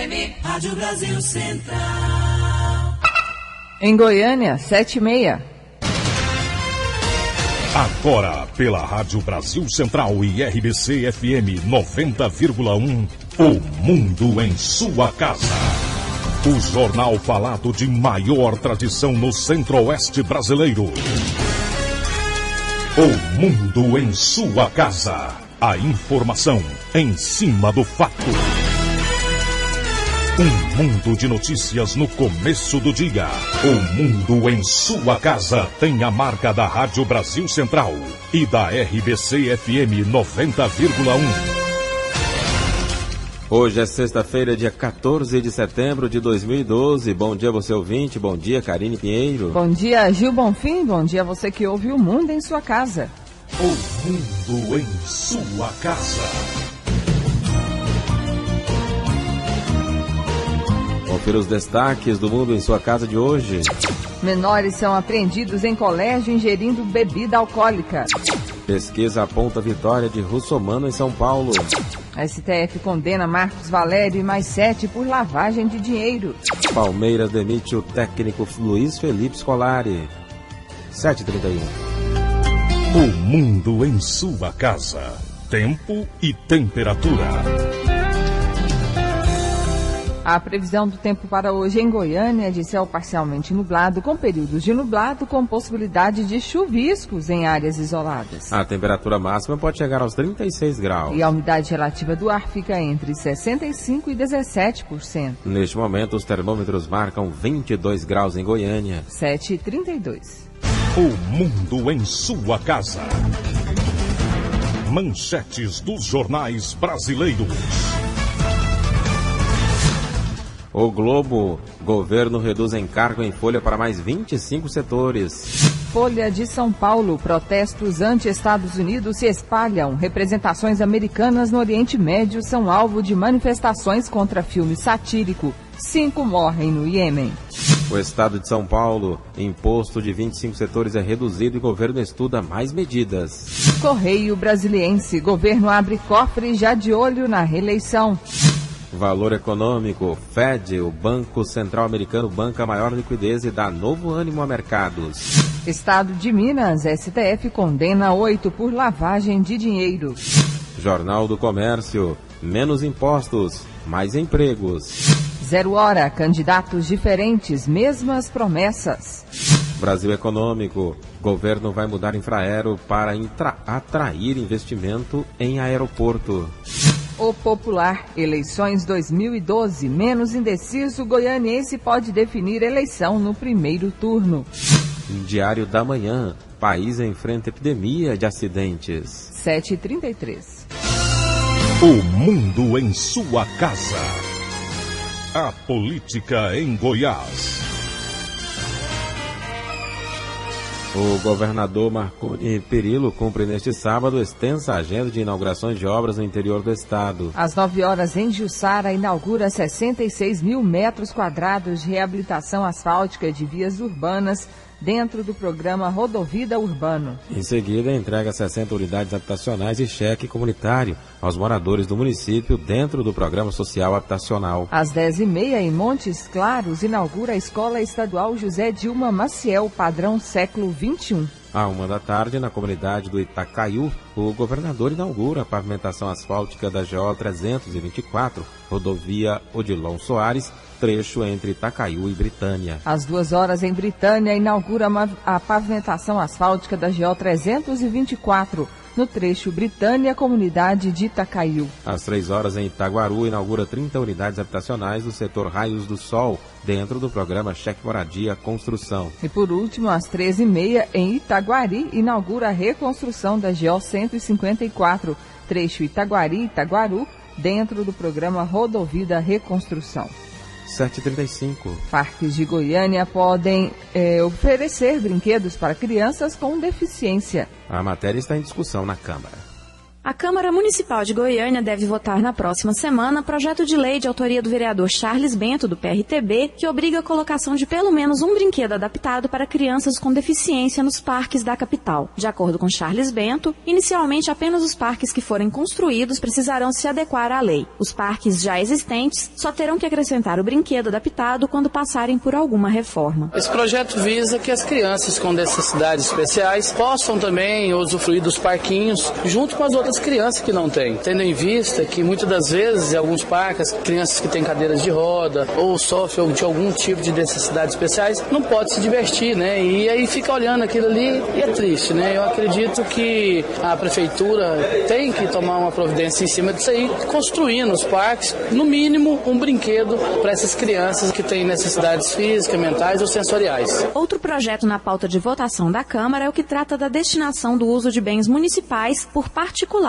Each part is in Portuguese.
FM, Rádio Brasil Central. Em Goiânia, 7h30. Agora, pela Rádio Brasil Central e RBC FM 90,1, O Mundo em Sua Casa. O jornal falado de maior tradição no Centro-Oeste brasileiro. O Mundo em Sua Casa. A informação em cima do fato. Um mundo de notícias no começo do dia. O Mundo em Sua Casa tem a marca da Rádio Brasil Central e da RBC FM 90,1. Hoje é sexta-feira, dia 14 de setembro de 2012. Bom dia, você ouvinte. Bom dia, Karine Pinheiro. Bom dia, Gil Bonfim. Bom dia, você que ouve O Mundo em Sua Casa. O Mundo em Sua Casa. Confira os destaques do Mundo em Sua Casa de hoje. Menores são apreendidos em colégio ingerindo bebida alcoólica. Pesquisa aponta vitória de Russomano em São Paulo. A STF condena Marcos Valério e mais 7 por lavagem de dinheiro. Palmeiras demite o técnico Luiz Felipe Scolari. 7h31. O Mundo em Sua Casa. Tempo e temperatura. A previsão do tempo para hoje em Goiânia é de céu parcialmente nublado, com períodos de nublado, com possibilidade de chuviscos em áreas isoladas. A temperatura máxima pode chegar aos 36 graus. E a umidade relativa do ar fica entre 65% e 17%. Neste momento, os termômetros marcam 22 graus em Goiânia. 7h32. O Mundo em Sua Casa. Manchetes dos jornais brasileiros. O Globo, governo reduz encargo em folha para mais 25 setores. Folha de São Paulo, protestos anti-Estados Unidos se espalham. Representações americanas no Oriente Médio são alvo de manifestações contra filme satírico. 5 morrem no Iêmen. O estado de São Paulo, imposto de 25 setores é reduzido e governo estuda mais medidas. Correio Brasiliense, governo abre cofre já de olho na reeleição. Valor econômico, Fed, o Banco Central Americano banca maior liquidez e dá novo ânimo a mercados. Estado de Minas, STF condena 8 por lavagem de dinheiro. Jornal do Comércio, menos impostos, mais empregos. 0 hora, candidatos diferentes, mesmas promessas. Brasil Econômico, governo vai mudar Infraero para atrair investimento em aeroporto. O Popular, eleições 2012, menos indeciso, goianiense pode definir eleição no primeiro turno. Diário da Manhã, país enfrenta epidemia de acidentes. 7h33. O Mundo em Sua Casa. A política em Goiás. O governador Marconi Perillo cumpre neste sábado extensa agenda de inaugurações de obras no interior do estado. Às 9 horas, em Jussara, inaugura 66 mil metros quadrados de reabilitação asfáltica de vias urbanas dentro do programa Rodovida Urbano. Em seguida, entrega 60 unidades habitacionais e cheque comunitário aos moradores do município dentro do programa social habitacional. Às 10h30, em Montes Claros, inaugura a Escola Estadual José Dilma Maciel, padrão século XXI. À 13h, na comunidade do Itacaiú, o governador inaugura a pavimentação asfáltica da GO 324, rodovia Odilon Soares, trecho entre Itacaiú e Britânia. Às 2 horas, em Britânia, inaugura a pavimentação asfáltica da GO 324, no trecho Britânia, comunidade de Itacaiú. Às 3 horas, em Itaguaru, inaugura 30 unidades habitacionais do setor Raios do Sol, dentro do programa Cheque Moradia Construção. E por último, às 13h30, em Itaguari, inaugura a reconstrução da GO 154, trecho Itaguari-Itaguaru, dentro do programa Rodovida Reconstrução. 7h35. Parques de Goiânia podem oferecer brinquedos para crianças com deficiência. A matéria está em discussão na Câmara. A Câmara Municipal de Goiânia deve votar na próxima semana projeto de lei de autoria do vereador Charles Bento, do PRTB, que obriga a colocação de pelo menos um brinquedo adaptado para crianças com deficiência nos parques da capital. De acordo com Charles Bento, inicialmente apenas os parques que forem construídos precisarão se adequar à lei. Os parques já existentes só terão que acrescentar o brinquedo adaptado quando passarem por alguma reforma. Esse projeto visa que as crianças com necessidades especiais possam também usufruir dos parquinhos junto com as outras crianças que não têm, tendo em vista que muitas das vezes em alguns parques, crianças que têm cadeiras de roda ou sofrem de algum tipo de necessidades especiais não podem se divertir, né? E aí fica olhando aquilo ali e é triste, né? Eu acredito que a prefeitura tem que tomar uma providência em cima disso aí, construindo nos parques, no mínimo, um brinquedo para essas crianças que têm necessidades físicas, mentais ou sensoriais. Outro projeto na pauta de votação da Câmara é o que trata da destinação do uso de bens municipais por particulares,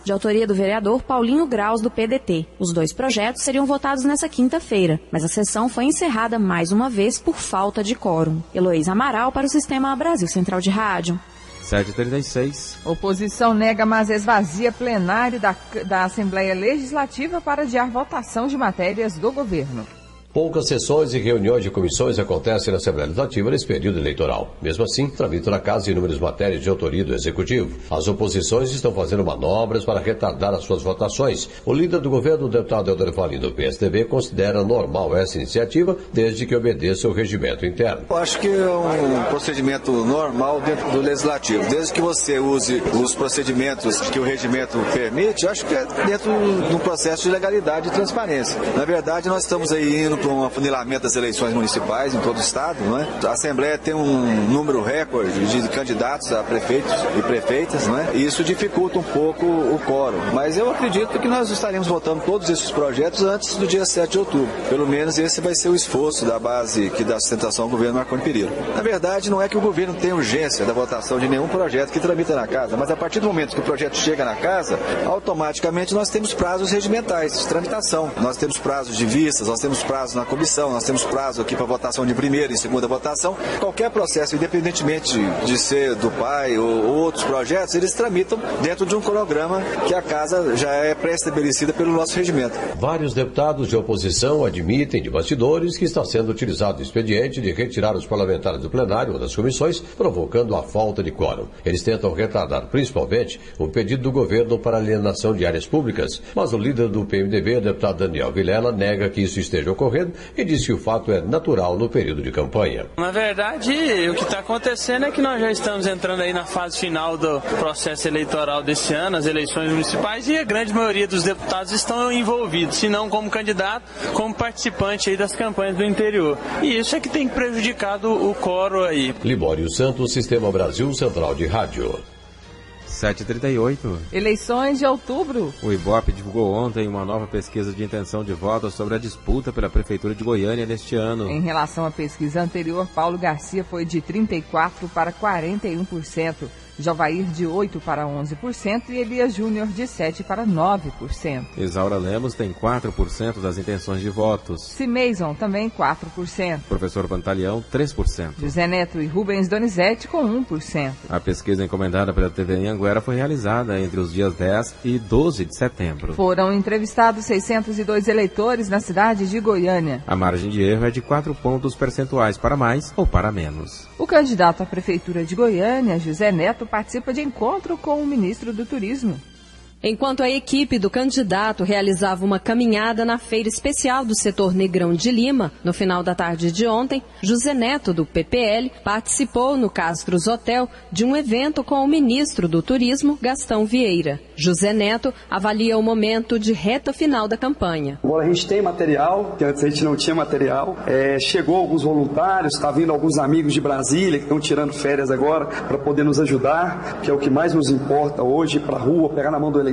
de autoria do vereador Paulinho Graus, do PDT. Os dois projetos seriam votados nessa quinta-feira, mas a sessão foi encerrada mais uma vez por falta de quórum. Heloísa Amaral para o Sistema Brasil Central de Rádio. 7h36. Oposição nega, mas esvazia plenário da Assembleia Legislativa para adiar votação de matérias do governo. Poucas sessões e reuniões de comissões acontecem na Assembleia Legislativa nesse período eleitoral. Mesmo assim, tramita na Casa inúmeras matérias de autoria do Executivo. As oposições estão fazendo manobras para retardar as suas votações. O líder do governo, o deputado Helder Valim, do PSDB, considera normal essa iniciativa, desde que obedeça o regimento interno. Eu acho que é um procedimento normal dentro do Legislativo. Desde que você use os procedimentos que o regimento permite, acho que é dentro de um processo de legalidade e transparência. Na verdade, nós estamos aí indo para um afunilamento das eleições municipais em todo o estado, não é? A Assembleia tem um número recorde de candidatos a prefeitos e prefeitas, não é? E isso dificulta um pouco o quórum. Mas eu acredito que nós estaremos votando todos esses projetos antes do dia 7 de outubro. Pelo menos esse vai ser o esforço da base que dá sustentação ao governo Marconi Perillo. Na verdade, não é que o governo tenha urgência da votação de nenhum projeto que tramita na casa, mas a partir do momento que o projeto chega na casa, automaticamente nós temos prazos regimentais de tramitação. Nós temos prazos de vistas, nós temos prazos na comissão, nós temos prazo aqui para votação de primeira e segunda votação. Qualquer processo, independentemente de ser do PAI ou outros projetos, eles tramitam dentro de um cronograma que a casa já é pré-estabelecida pelo nosso regimento. Vários deputados de oposição admitem de bastidores que está sendo utilizado o expediente de retirar os parlamentares do plenário ou das comissões, provocando a falta de quórum. Eles tentam retardar, principalmente, o pedido do governo para alienação de áreas públicas, mas o líder do PMDB, o deputado Daniel Vilela, nega que isso esteja ocorrendo e diz que o fato é natural no período de campanha. Na verdade, o que está acontecendo é que nós já estamos entrando aí na fase final do processo eleitoral desse ano, as eleições municipais, e a grande maioria dos deputados estão envolvidos, se não como candidato, como participante aí das campanhas do interior. E isso é que tem prejudicado o quórum aí. Libório Santos, Sistema Brasil Central de Rádio. 7h38. Eleições de outubro. O Ibope divulgou ontem uma nova pesquisa de intenção de voto sobre a disputa pela Prefeitura de Goiânia neste ano. Em relação à pesquisa anterior, Paulo Garcia foi de 34% para 41%. Jovair de 8% para 11% e Elias Júnior de 7% para 9%. Isaura Lemos tem 4% das intenções de votos. Cimeison também 4%. Professor Pantaleão, 3%. José Neto e Rubens Donizete com 1%. A pesquisa encomendada pela TV Anhanguera foi realizada entre os dias 10 e 12 de setembro. Foram entrevistados 602 eleitores na cidade de Goiânia. A margem de erro é de 4 pontos percentuais para mais ou para menos. O candidato à Prefeitura de Goiânia, José Neto, participa de encontro com o ministro do Turismo. Enquanto a equipe do candidato realizava uma caminhada na feira especial do setor Negrão de Lima, no final da tarde de ontem, José Neto, do PPL, participou no Castros Hotel de um evento com o ministro do Turismo, Gastão Vieira. José Neto avalia o momento de reta final da campanha. Agora a gente tem material, que antes a gente não tinha material. Chegou alguns voluntários, está vindo alguns amigos de Brasília que estão tirando férias agora para poder nos ajudar, que é o que mais nos importa hoje, ir para a rua, pegar na mão do eleitor,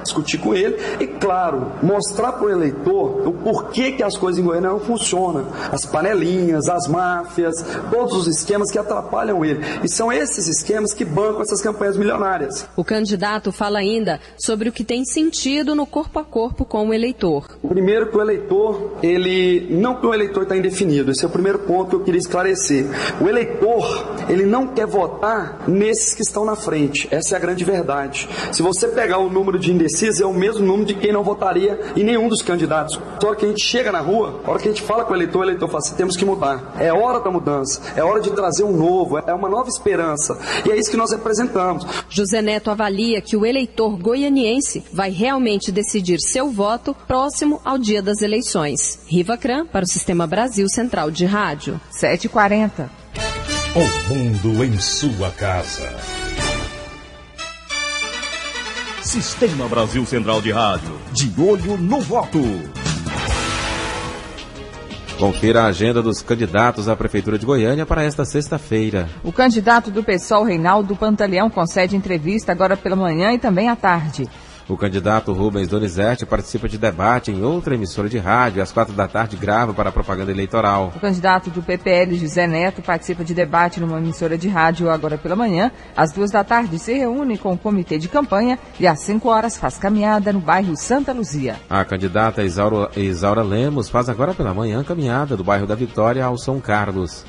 discutir com ele e, claro, mostrar para o eleitor o porquê que as coisas em Goiânia não funcionam. As panelinhas, as máfias, todos os esquemas que atrapalham ele. E são esses esquemas que bancam essas campanhas milionárias. O candidato fala ainda sobre o que tem sentido no corpo a corpo com o eleitor. Primeiro que o eleitor, não que o eleitor está indefinido, esse é o primeiro ponto que eu queria esclarecer. O eleitor, ele não quer votar nesses que estão na frente. Essa é a grande verdade. Se você pegar o número de indecisos é o mesmo número de quem não votaria em nenhum dos candidatos. A hora que a gente chega na rua, a hora que a gente fala com o eleitor fala assim, temos que mudar. É hora da mudança, é hora de trazer um novo, é uma nova esperança. E é isso que nós representamos. José Neto avalia que o eleitor goianiense vai realmente decidir seu voto próximo ao dia das eleições. Riva Cran, para o Sistema Brasil Central de Rádio. 7h40. O mundo em sua casa. Sistema Brasil Central de Rádio. De olho no voto. Confira a agenda dos candidatos à Prefeitura de Goiânia para esta sexta-feira. O candidato do PSOL, Reinaldo Pantaleão, concede entrevista agora pela manhã e também à tarde. O candidato Rubens Donizete participa de debate em outra emissora de rádio. Às 4 da tarde grava para a propaganda eleitoral. O candidato do PPL, José Neto, participa de debate numa emissora de rádio agora pela manhã. Às 2 da tarde se reúne com o comitê de campanha e às 5 horas faz caminhada no bairro Santa Luzia. A candidata Isaura Lemos faz agora pela manhã caminhada do bairro da Vitória ao São Carlos.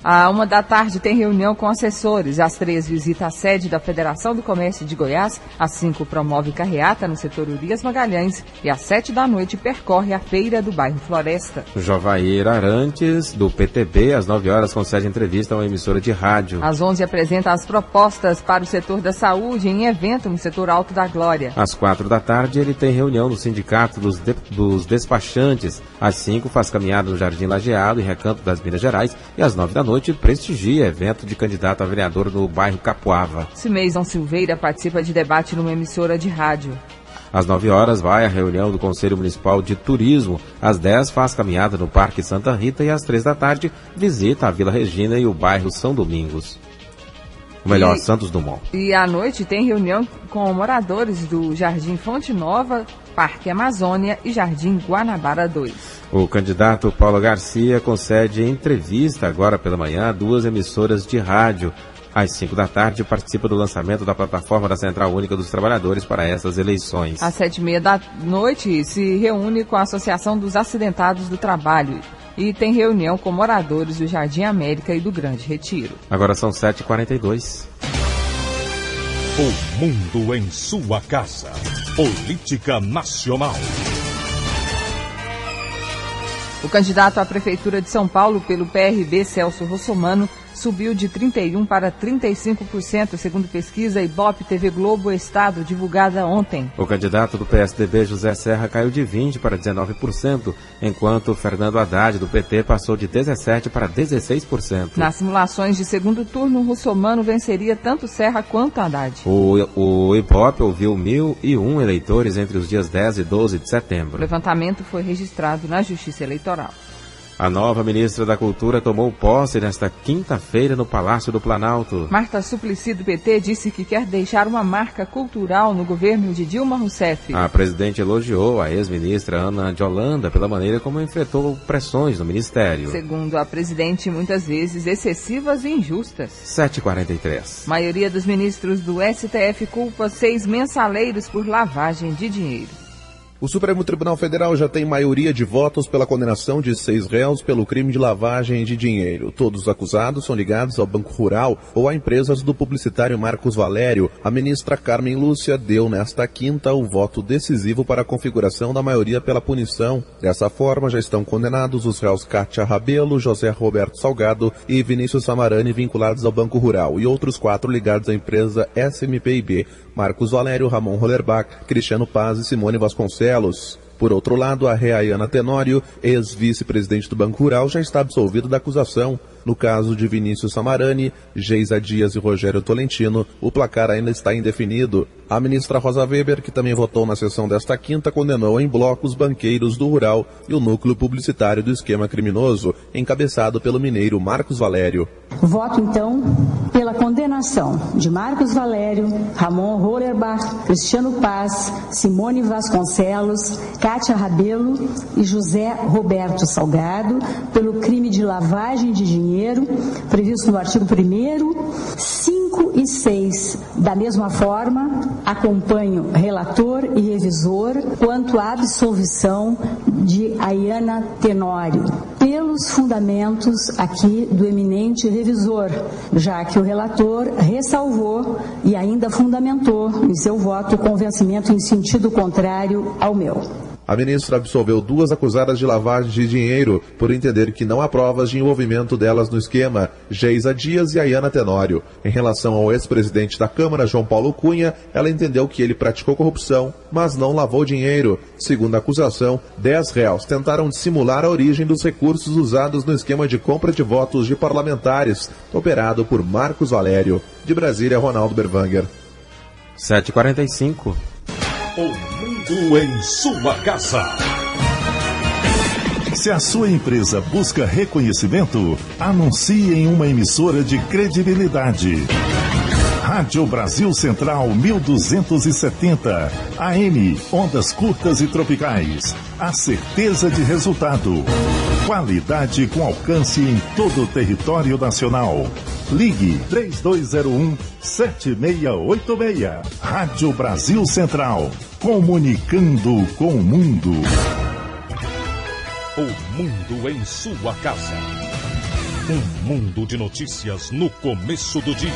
À 1 da tarde tem reunião com assessores. Às 3 visita a sede da Federação do Comércio de Goiás. Às 5 promove carreata no setor Urias Magalhães. E às 7 da noite percorre a feira do bairro Floresta. Jovair Arantes, do PTB, às 9 horas concede entrevista a uma emissora de rádio. Às 11 apresenta as propostas para o setor da saúde em evento no setor Alto da Glória. Às 4 da tarde ele tem reunião do Sindicato dos Despachantes. Às 5 faz caminhada no Jardim Lajeado e Recanto das Minas Gerais. E às 9 da noite prestigia evento de candidato a vereador no bairro Capuava. Cimeison Silveira participa de debate numa emissora de rádio. Às 9 horas vai a reunião do Conselho Municipal de Turismo. Às 10 faz caminhada no Parque Santa Rita e às 3 da tarde visita a Vila Regina e o bairro São Domingos. Santos Dumont. E à noite tem reunião com moradores do Jardim Fonte Nova, Parque Amazônia e Jardim Guanabara 2. O candidato Paulo Garcia concede entrevista agora pela manhã a 2 emissoras de rádio. Às 5 da tarde participa do lançamento da plataforma da Central Única dos Trabalhadores para essas eleições. Às 7h30 da noite se reúne com a Associação dos Acidentados do Trabalho e tem reunião com moradores do Jardim América e do Grande Retiro. Agora são 7h42. O mundo em sua casa. Política Nacional. O candidato à Prefeitura de São Paulo pelo PRB, Celso Russomano, subiu de 31% para 35%, segundo pesquisa Ibope TV Globo Estado, divulgada ontem. O candidato do PSDB, José Serra, caiu de 20% para 19%, enquanto Fernando Haddad, do PT, passou de 17% para 16%. Nas simulações de segundo turno, Russomano venceria tanto Serra quanto Haddad. O Ibope ouviu 1.001 eleitores entre os dias 10 e 12 de setembro. O levantamento foi registrado na Justiça Eleitoral. A nova ministra da Cultura tomou posse nesta quinta-feira no Palácio do Planalto. Marta Suplicy, do PT, disse que quer deixar uma marca cultural no governo de Dilma Rousseff. A presidente elogiou a ex-ministra Ana de Holanda pela maneira como enfrentou pressões no ministério. Segundo a presidente, muitas vezes excessivas e injustas. 7h43. A maioria dos ministros do STF culpa 6 mensaleiros por lavagem de dinheiro. O Supremo Tribunal Federal já tem maioria de votos pela condenação de 6 réus pelo crime de lavagem de dinheiro. Todos os acusados são ligados ao Banco Rural ou a empresas do publicitário Marcos Valério. A ministra Carmen Lúcia deu nesta quinta o voto decisivo para a configuração da maioria pela punição. Dessa forma, já estão condenados os réus Kátia Rabelo, José Roberto Salgado e Vinícius Samarani, vinculados ao Banco Rural, e outros 4 ligados à empresa SMPIB. Marcos Valério, Ramon Rollerbach, Cristiano Paz e Simone Vasconcelos. Por outro lado, a Reaiana Tenório, ex-vice-presidente do Banco Rural, já está absolvido da acusação. No caso de Vinícius Samarani, Geisa Dias e Rogério Tolentino, o placar ainda está indefinido. A ministra Rosa Weber, que também votou na sessão desta quinta, condenou em bloco os banqueiros do Rural e o núcleo publicitário do esquema criminoso, encabeçado pelo mineiro Marcos Valério. Voto, então, pela condenação de Marcos Valério, Ramon Rollerbach, Cristiano Paz, Simone Vasconcelos, Kátia Rabelo e José Roberto Salgado pelo crime de lavagem de dinheiro dinheiro, previsto no artigo 1º, 5 e 6. Da mesma forma, acompanho relator e revisor quanto à absolvição de Ayana Tenório, pelos fundamentos aqui do eminente revisor, já que o relator ressalvou e ainda fundamentou em seu voto o convencimento em sentido contrário ao meu. A ministra absolveu 2 acusadas de lavagem de dinheiro por entender que não há provas de envolvimento delas no esquema, Geisa Dias e Ayana Tenório. Em relação ao ex-presidente da Câmara, João Paulo Cunha, ela entendeu que ele praticou corrupção, mas não lavou dinheiro. Segundo a acusação, 10 réus tentaram dissimular a origem dos recursos usados no esquema de compra de votos de parlamentares, operado por Marcos Valério. De Brasília, Ronaldo Berwanger. 7h45. O mundo em sua casa. Se a sua empresa busca reconhecimento, anuncie em uma emissora de credibilidade. Rádio Brasil Central 1270, AM, ondas curtas e tropicais. A certeza de resultado. Qualidade com alcance em todo o território nacional. Ligue 3201-7686. Rádio Brasil Central. Comunicando com o mundo. O mundo em sua casa. Um mundo de notícias no começo do dia.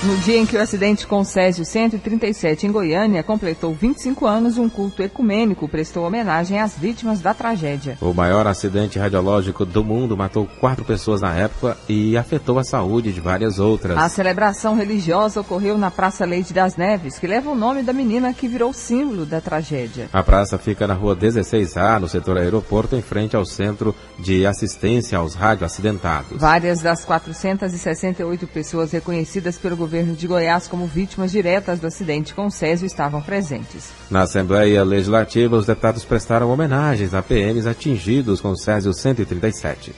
No dia em que o acidente com o Césio 137 em Goiânia completou 25 anos, um culto ecumênico prestou homenagem às vítimas da tragédia. O maior acidente radiológico do mundo matou 4 pessoas na época e afetou a saúde de várias outras. A celebração religiosa ocorreu na Praça Leite das Neves, que leva o nome da menina que virou símbolo da tragédia. A praça fica na rua 16A, no setor aeroporto, em frente ao Centro de Assistência aos Radioacidentados. Várias das 468 pessoas reconhecidas pelo governo de Goiás como vítimas diretas do acidente com o Césio estavam presentes. Na Assembleia Legislativa, os deputados prestaram homenagens a PMs atingidos com o Césio 137.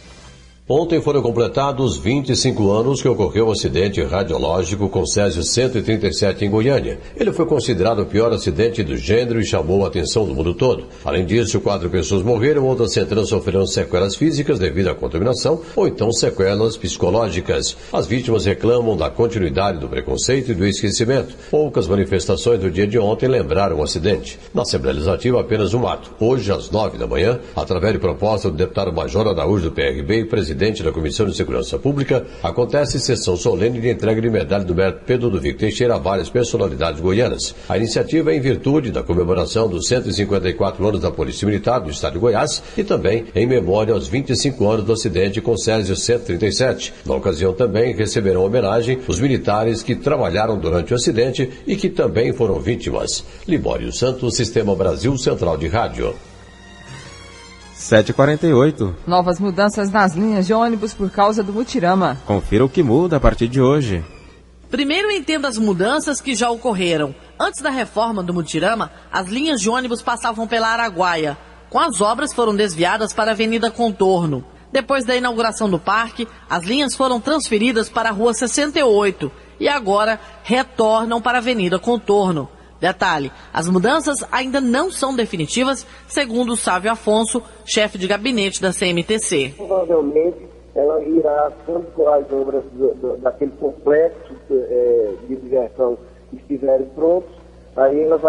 Ontem foram completados 25 anos que ocorreu o acidente radiológico com Césio 137 em Goiânia. Ele foi considerado o pior acidente do gênero e chamou a atenção do mundo todo. Além disso, 4 pessoas morreram, outras centenas sofreram sequelas físicas devido à contaminação ou então sequelas psicológicas. As vítimas reclamam da continuidade do preconceito e do esquecimento. Poucas manifestações do dia de ontem lembraram o acidente. Na Assembleia Legislativa, apenas um ato. Hoje, às 9 da manhã, através de proposta do deputado Major Araújo do PRB e presidente da Comissão de Segurança Pública, acontece sessão solene de entrega de medalha do mérito Pedro Ludovico Teixeira a várias personalidades goianas. A iniciativa é em virtude da comemoração dos 154 anos da Polícia Militar do Estado de Goiás e também em memória aos 25 anos do acidente com Césio 137. Na ocasião também receberão homenagem os militares que trabalharam durante o acidente e que também foram vítimas. Libório Santos, Sistema Brasil Central de Rádio. 7h48. Novas mudanças nas linhas de ônibus por causa do mutirama. Confira o que muda a partir de hoje. Primeiro entenda as mudanças que já ocorreram. Antes da reforma do mutirama, as linhas de ônibus passavam pela Araguaia. Com as obras foram desviadas para a Avenida Contorno. Depois da inauguração do parque, as linhas foram transferidas para a Rua 68 e agora retornam para a Avenida Contorno. Detalhe, as mudanças ainda não são definitivas, segundo o Sávio Afonso, chefe de gabinete da CMTC. Provavelmente ela irá, quando as obras daquele complexo de diversão estiverem prontos, aí elas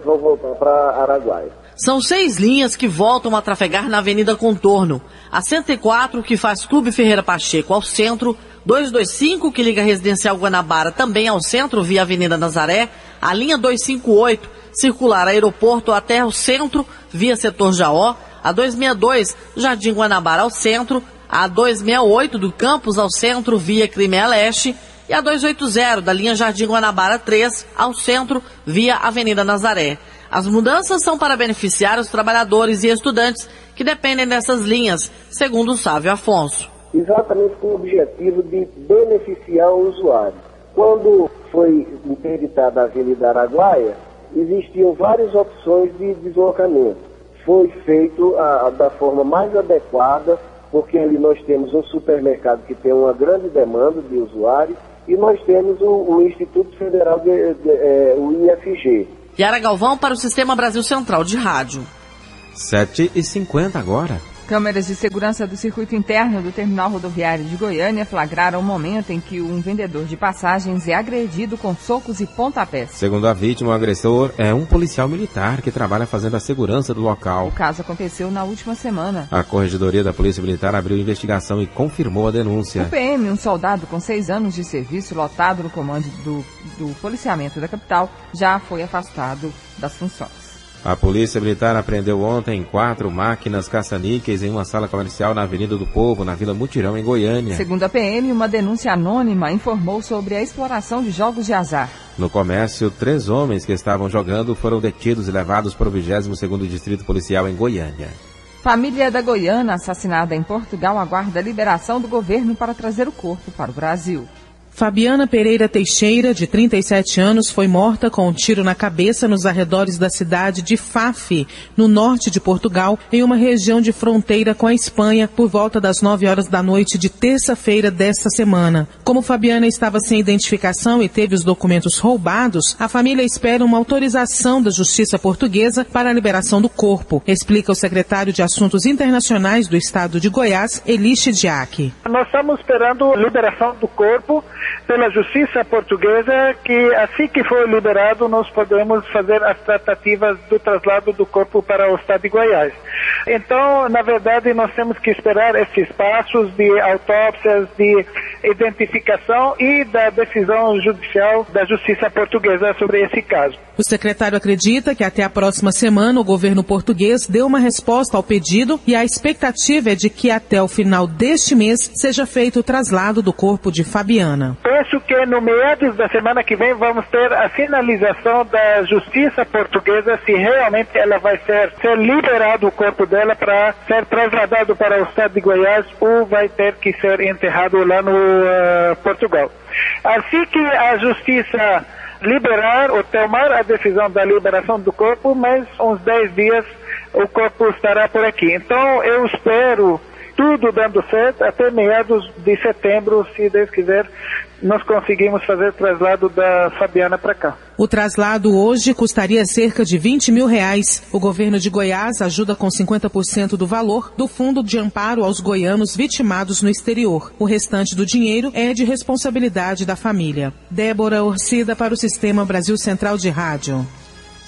vão voltar para Araguaia. São 6 linhas que voltam a trafegar na Avenida Contorno. A 104, que faz Clube Ferreira Pacheco ao centro, 225, que liga a Residencial Guanabara também ao centro via Avenida Nazaré, a linha 258, circular aeroporto até o centro via setor Jaó, a 262, Jardim Guanabara ao centro, a 268 do campus ao centro via Crimeia Leste e a 280 da linha Jardim Guanabara 3 ao centro via Avenida Nazaré. As mudanças são para beneficiar os trabalhadores e estudantes que dependem dessas linhas, segundo o Sávio Afonso. Exatamente com o objetivo de beneficiar o usuário. Quando foi interditada a Avenida Araguaia, existiam várias opções de deslocamento. Foi feito da forma mais adequada, porque ali nós temos um supermercado que tem uma grande demanda de usuários e nós temos o Instituto Federal, o IFG. Yara Galvão para o Sistema Brasil Central de Rádio. 7h50 agora. Câmeras de segurança do circuito interno do terminal rodoviário de Goiânia flagraram o momento em que um vendedor de passagens é agredido com socos e pontapés. Segundo a vítima, o agressor é um policial militar que trabalha fazendo a segurança do local. O caso aconteceu na última semana. A Corregedoria da Polícia Militar abriu investigação e confirmou a denúncia. O PM, um soldado com 6 anos de serviço lotado no comando do policiamento da capital, já foi afastado das funções. A Polícia Militar apreendeu ontem 4 máquinas caça-níqueis em uma sala comercial na Avenida do Povo, na Vila Mutirão, em Goiânia. Segundo a PM, uma denúncia anônima informou sobre a exploração de jogos de azar. No comércio, 3 homens que estavam jogando foram detidos e levados para o 22º Distrito Policial em Goiânia. Família da goiana assassinada em Portugal aguarda a liberação do governo para trazer o corpo para o Brasil. Fabiana Pereira Teixeira, de 37 anos, foi morta com um tiro na cabeça nos arredores da cidade de Faf, no norte de Portugal, em uma região de fronteira com a Espanha, por volta das 9 horas da noite de terça-feira desta semana. Como Fabiana estava sem identificação e teve os documentos roubados, a família espera uma autorização da Justiça Portuguesa para a liberação do corpo, explica o secretário de Assuntos Internacionais do Estado de Goiás, Eli Chidiac. Nós estamos esperando a liberação do corpo pela Justiça Portuguesa, que assim que for liberado nós podemos fazer as tratativas do traslado do corpo para o estado de Goiás. Então, na verdade, nós temos que esperar esses passos de autópsias, de identificação e da decisão judicial da Justiça Portuguesa sobre esse caso. O secretário acredita que até a próxima semana o governo português deu uma resposta ao pedido e a expectativa é de que até o final deste mês seja feito o traslado do corpo de Fabiana. Penso que no meados da semana que vem vamos ter a finalização da Justiça Portuguesa se realmente ela vai ser liberado o corpo dela para ser trasladado para o estado de Goiás ou vai ter que ser enterrado lá no Portugal. Assim que a Justiça liberar ou tomar a decisão da liberação do corpo, mas uns 10 dias o corpo estará por aqui. Então eu espero, tudo dando certo, até meados de setembro, se Deus quiser, nós conseguimos fazer o traslado da Fabiana para cá. O traslado hoje custaria cerca de R$20 mil. O governo de Goiás ajuda com 50% do valor do Fundo de Amparo aos Goianos vitimados no exterior. O restante do dinheiro é de responsabilidade da família. Débora Orcida para o Sistema Brasil Central de Rádio.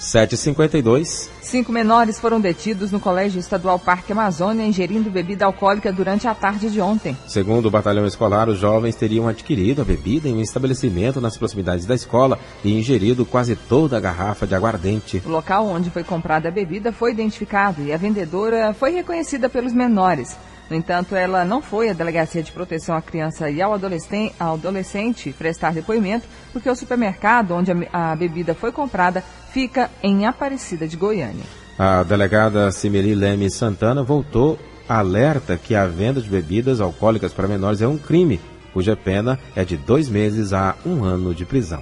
7h52. 5 menores foram detidos no Colégio Estadual Parque Amazônia ingerindo bebida alcoólica durante a tarde de ontem. Segundo o batalhão escolar, os jovens teriam adquirido a bebida em um estabelecimento nas proximidades da escola e ingerido quase toda a garrafa de aguardente. O local onde foi comprada a bebida foi identificado e a vendedora foi reconhecida pelos menores. No entanto, ela não foi à Delegacia de Proteção à Criança e ao Adolescente prestar depoimento, porque o supermercado onde a bebida foi comprada fica em Aparecida de Goiânia. A delegada Cimeli Leme Santana voltou alerta que a venda de bebidas alcoólicas para menores é um crime, cuja pena é de 2 meses a 1 ano de prisão.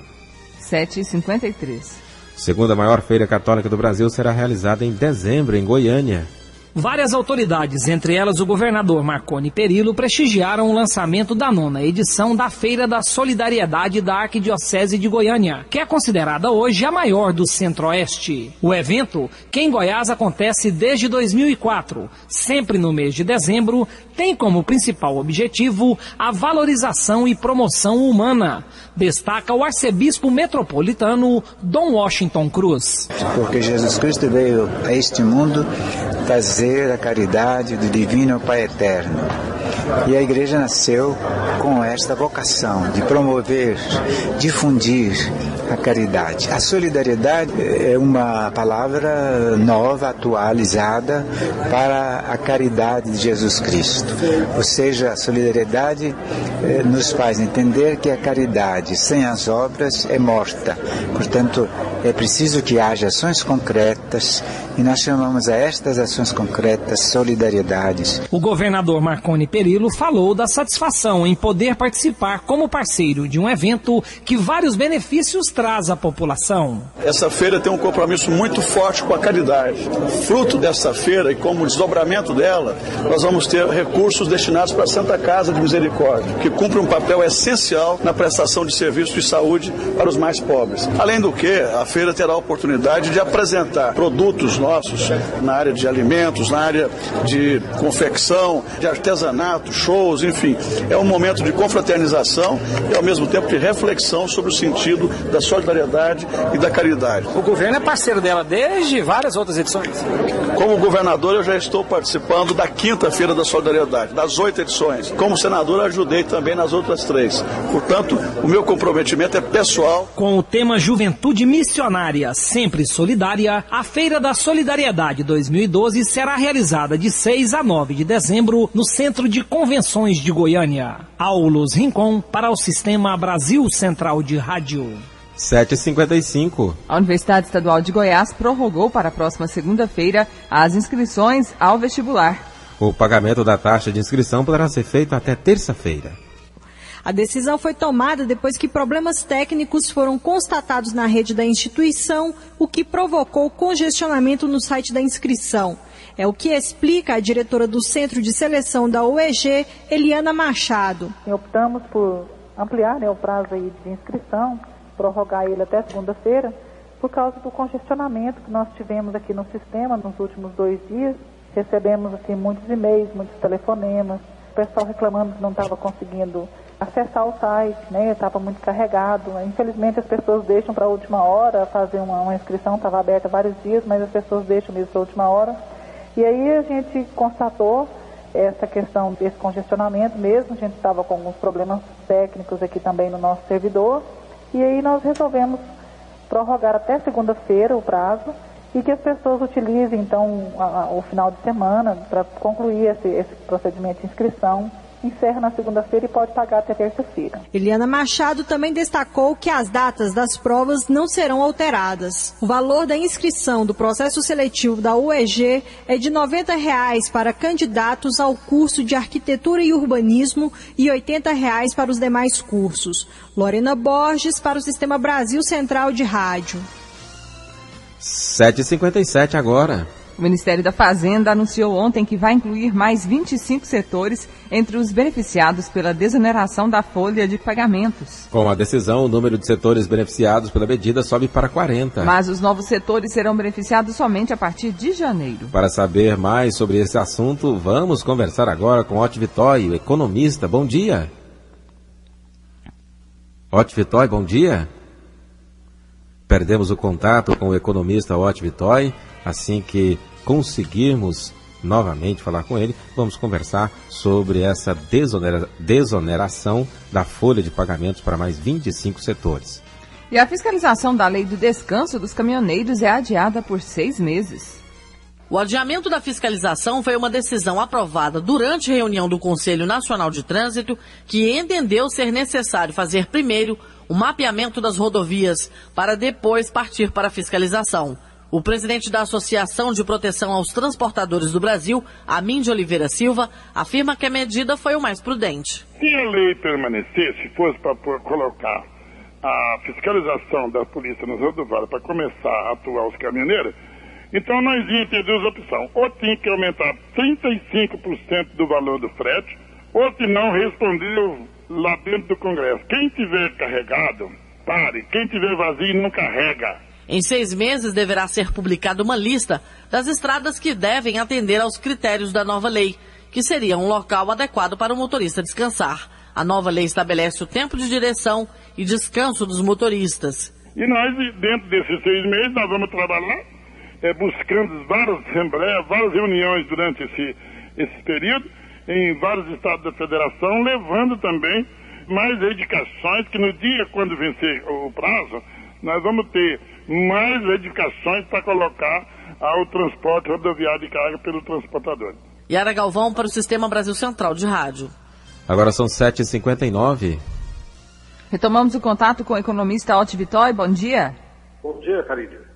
7h53. Segunda maior feira católica do Brasil será realizada em dezembro em Goiânia. Várias autoridades, entre elas o governador Marconi Perillo, prestigiaram o lançamento da 9ª edição da Feira da Solidariedade da Arquidiocese de Goiânia, que é considerada hoje a maior do Centro-Oeste. O evento, que em Goiás acontece desde 2004, sempre no mês de dezembro, tem como principal objetivo a valorização e promoção humana, destaca o arcebispo metropolitano Dom Washington Cruz. Porque Jesus Cristo veio a este mundo fazer a caridade do Divino Pai Eterno. E a igreja nasceu com esta vocação de promover, difundir a caridade. A solidariedade é uma palavra nova, atualizada para a caridade de Jesus Cristo. Ou seja, a solidariedade nos faz entender que a caridade sem as obras é morta. Portanto, é preciso que haja ações concretas e nós chamamos a estas ações concretas solidariedades. O governador Marconi Perillo falou da satisfação em poder participar como parceiro de um evento que vários benefícios traz à população. Essa feira tem um compromisso muito forte com a caridade. Fruto dessa feira e como desdobramento dela, nós vamos ter recursos destinados para a Santa Casa de Misericórdia, que cumpre um papel essencial na prestação de serviços de saúde para os mais pobres. Além do que, a feira terá a oportunidade de apresentar produtos nossos na área de alimentos, na área de confecção, de artesanato, shows, enfim. É um momento de confraternização e, ao mesmo tempo, de reflexão sobre o sentido da solidariedade e da caridade. O governo é parceiro dela desde várias outras edições. Como governador, eu já estou participando da 5ª Feira da Solidariedade, das 8 edições. Como senador, ajudei também nas outras 3. Portanto, o meu comprometimento é pessoal. Com o tema Juventude Missionária, sempre solidária, a Feira da Solidariedade 2012 será realizada de 6 a 9 de dezembro no Centro de Convenções de Goiânia. Aulos Rincon para o Sistema Brasil Central de Rádio. 7h55. A Universidade Estadual de Goiás prorrogou para a próxima segunda-feira as inscrições ao vestibular. O pagamento da taxa de inscrição poderá ser feito até terça-feira. A decisão foi tomada depois que problemas técnicos foram constatados na rede da instituição, o que provocou congestionamento no site da inscrição. É o que explica a diretora do Centro de Seleção da UEG, Eliana Machado. Optamos por ampliar o prazo aí de inscrição, prorrogar ele até segunda-feira, por causa do congestionamento que nós tivemos aqui no sistema nos últimos 2 dias. Recebemos muitos e-mails, muitos telefonemas, o pessoal reclamando que não estava conseguindo acessar o site, estava muito carregado. Infelizmente as pessoas deixam para a última hora fazer uma inscrição, estava aberta há vários dias, mas as pessoas deixam mesmo para a última hora. E aí a gente constatou essa questão desse congestionamento mesmo, a gente estava com alguns problemas técnicos aqui também no nosso servidor, e aí nós resolvemos prorrogar até segunda-feira o prazo e que as pessoas utilizem então o final de semana para concluir esse procedimento de inscrição. Encerra na segunda-feira e pode pagar até terça-feira. Eliana Machado também destacou que as datas das provas não serão alteradas. O valor da inscrição do processo seletivo da UEG é de R$ 90 para candidatos ao curso de Arquitetura e Urbanismo e R$ 80 para os demais cursos. Lorena Borges para o Sistema Brasil Central de Rádio. 7h57 agora. O Ministério da Fazenda anunciou ontem que vai incluir mais 25 setores entre os beneficiados pela desoneração da folha de pagamentos. Com a decisão, o número de setores beneficiados pela medida sobe para 40. Mas os novos setores serão beneficiados somente a partir de janeiro. Para saber mais sobre esse assunto, vamos conversar agora com Otto Vitói, o economista. Bom dia. Otto Vitói, bom dia. Perdemos o contato com o economista Otto Vitói. Assim que conseguirmos novamente falar com ele, vamos conversar sobre essa desoneração da folha de pagamentos para mais 25 setores. E a fiscalização da lei do descanso dos caminhoneiros é adiada por 6 meses. O adiamento da fiscalização foi uma decisão aprovada durante a reunião do Conselho Nacional de Trânsito, que entendeu ser necessário fazer primeiro o mapeamento das rodovias para depois partir para a fiscalização. O presidente da Associação de Proteção aos Transportadores do Brasil, Amin de Oliveira Silva, afirma que a medida foi o mais prudente. Se a lei permanecesse, fosse para colocar a fiscalização da polícia nas rodoviárias para começar a atuar os caminhoneiros, então nós íamos ter 2 opções. Ou tinha que aumentar 35% do valor do frete, ou se não, respondeu lá dentro do Congresso. Quem tiver carregado, pare. Quem tiver vazio, não carrega. Em 6 meses deverá ser publicada uma lista das estradas que devem atender aos critérios da nova lei, que seria um local adequado para o motorista descansar. A nova lei estabelece o tempo de direção e descanso dos motoristas. E nós, dentro desses 6 meses, nós vamos trabalhar buscando várias assembleias, várias reuniões durante esse período, em vários estados da federação, levando também mais edificações que no dia quando vencer o prazo, nós vamos ter mais edificações para colocar ao transporte rodoviário de carga pelo transportador. Yara Galvão para o Sistema Brasil Central de Rádio. Agora são 7h59. Retomamos o contato com o economista Otto Vitói. Bom dia. Bom dia, Carine.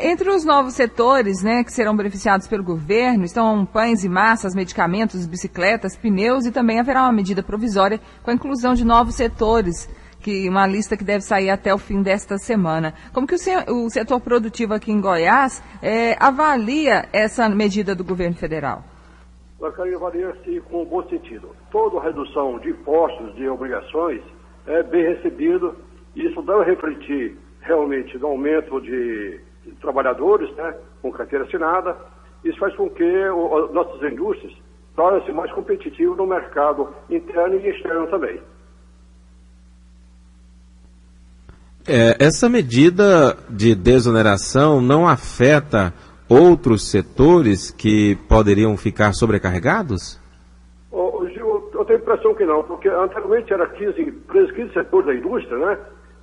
Entre os novos setores, que serão beneficiados pelo governo, estão pães e massas, medicamentos, bicicletas, pneus e também haverá uma medida provisória com a inclusão de novos setores, uma lista que deve sair até o fim desta semana. Como que o setor produtivo aqui em Goiás avalia essa medida do governo federal? Eu avalia-se com um bom sentido. Toda redução de impostos, de obrigações, é bem recebido. Isso deve refletir realmente do aumento de trabalhadores, né, com carteira assinada. Isso faz com que nossas indústrias tornem-se mais competitivas no mercado interno e externo também. Essa medida de desoneração não afeta outros setores que poderiam ficar sobrecarregados? Gil, eu tenho a impressão que não, porque anteriormente era 15 setores da indústria, né?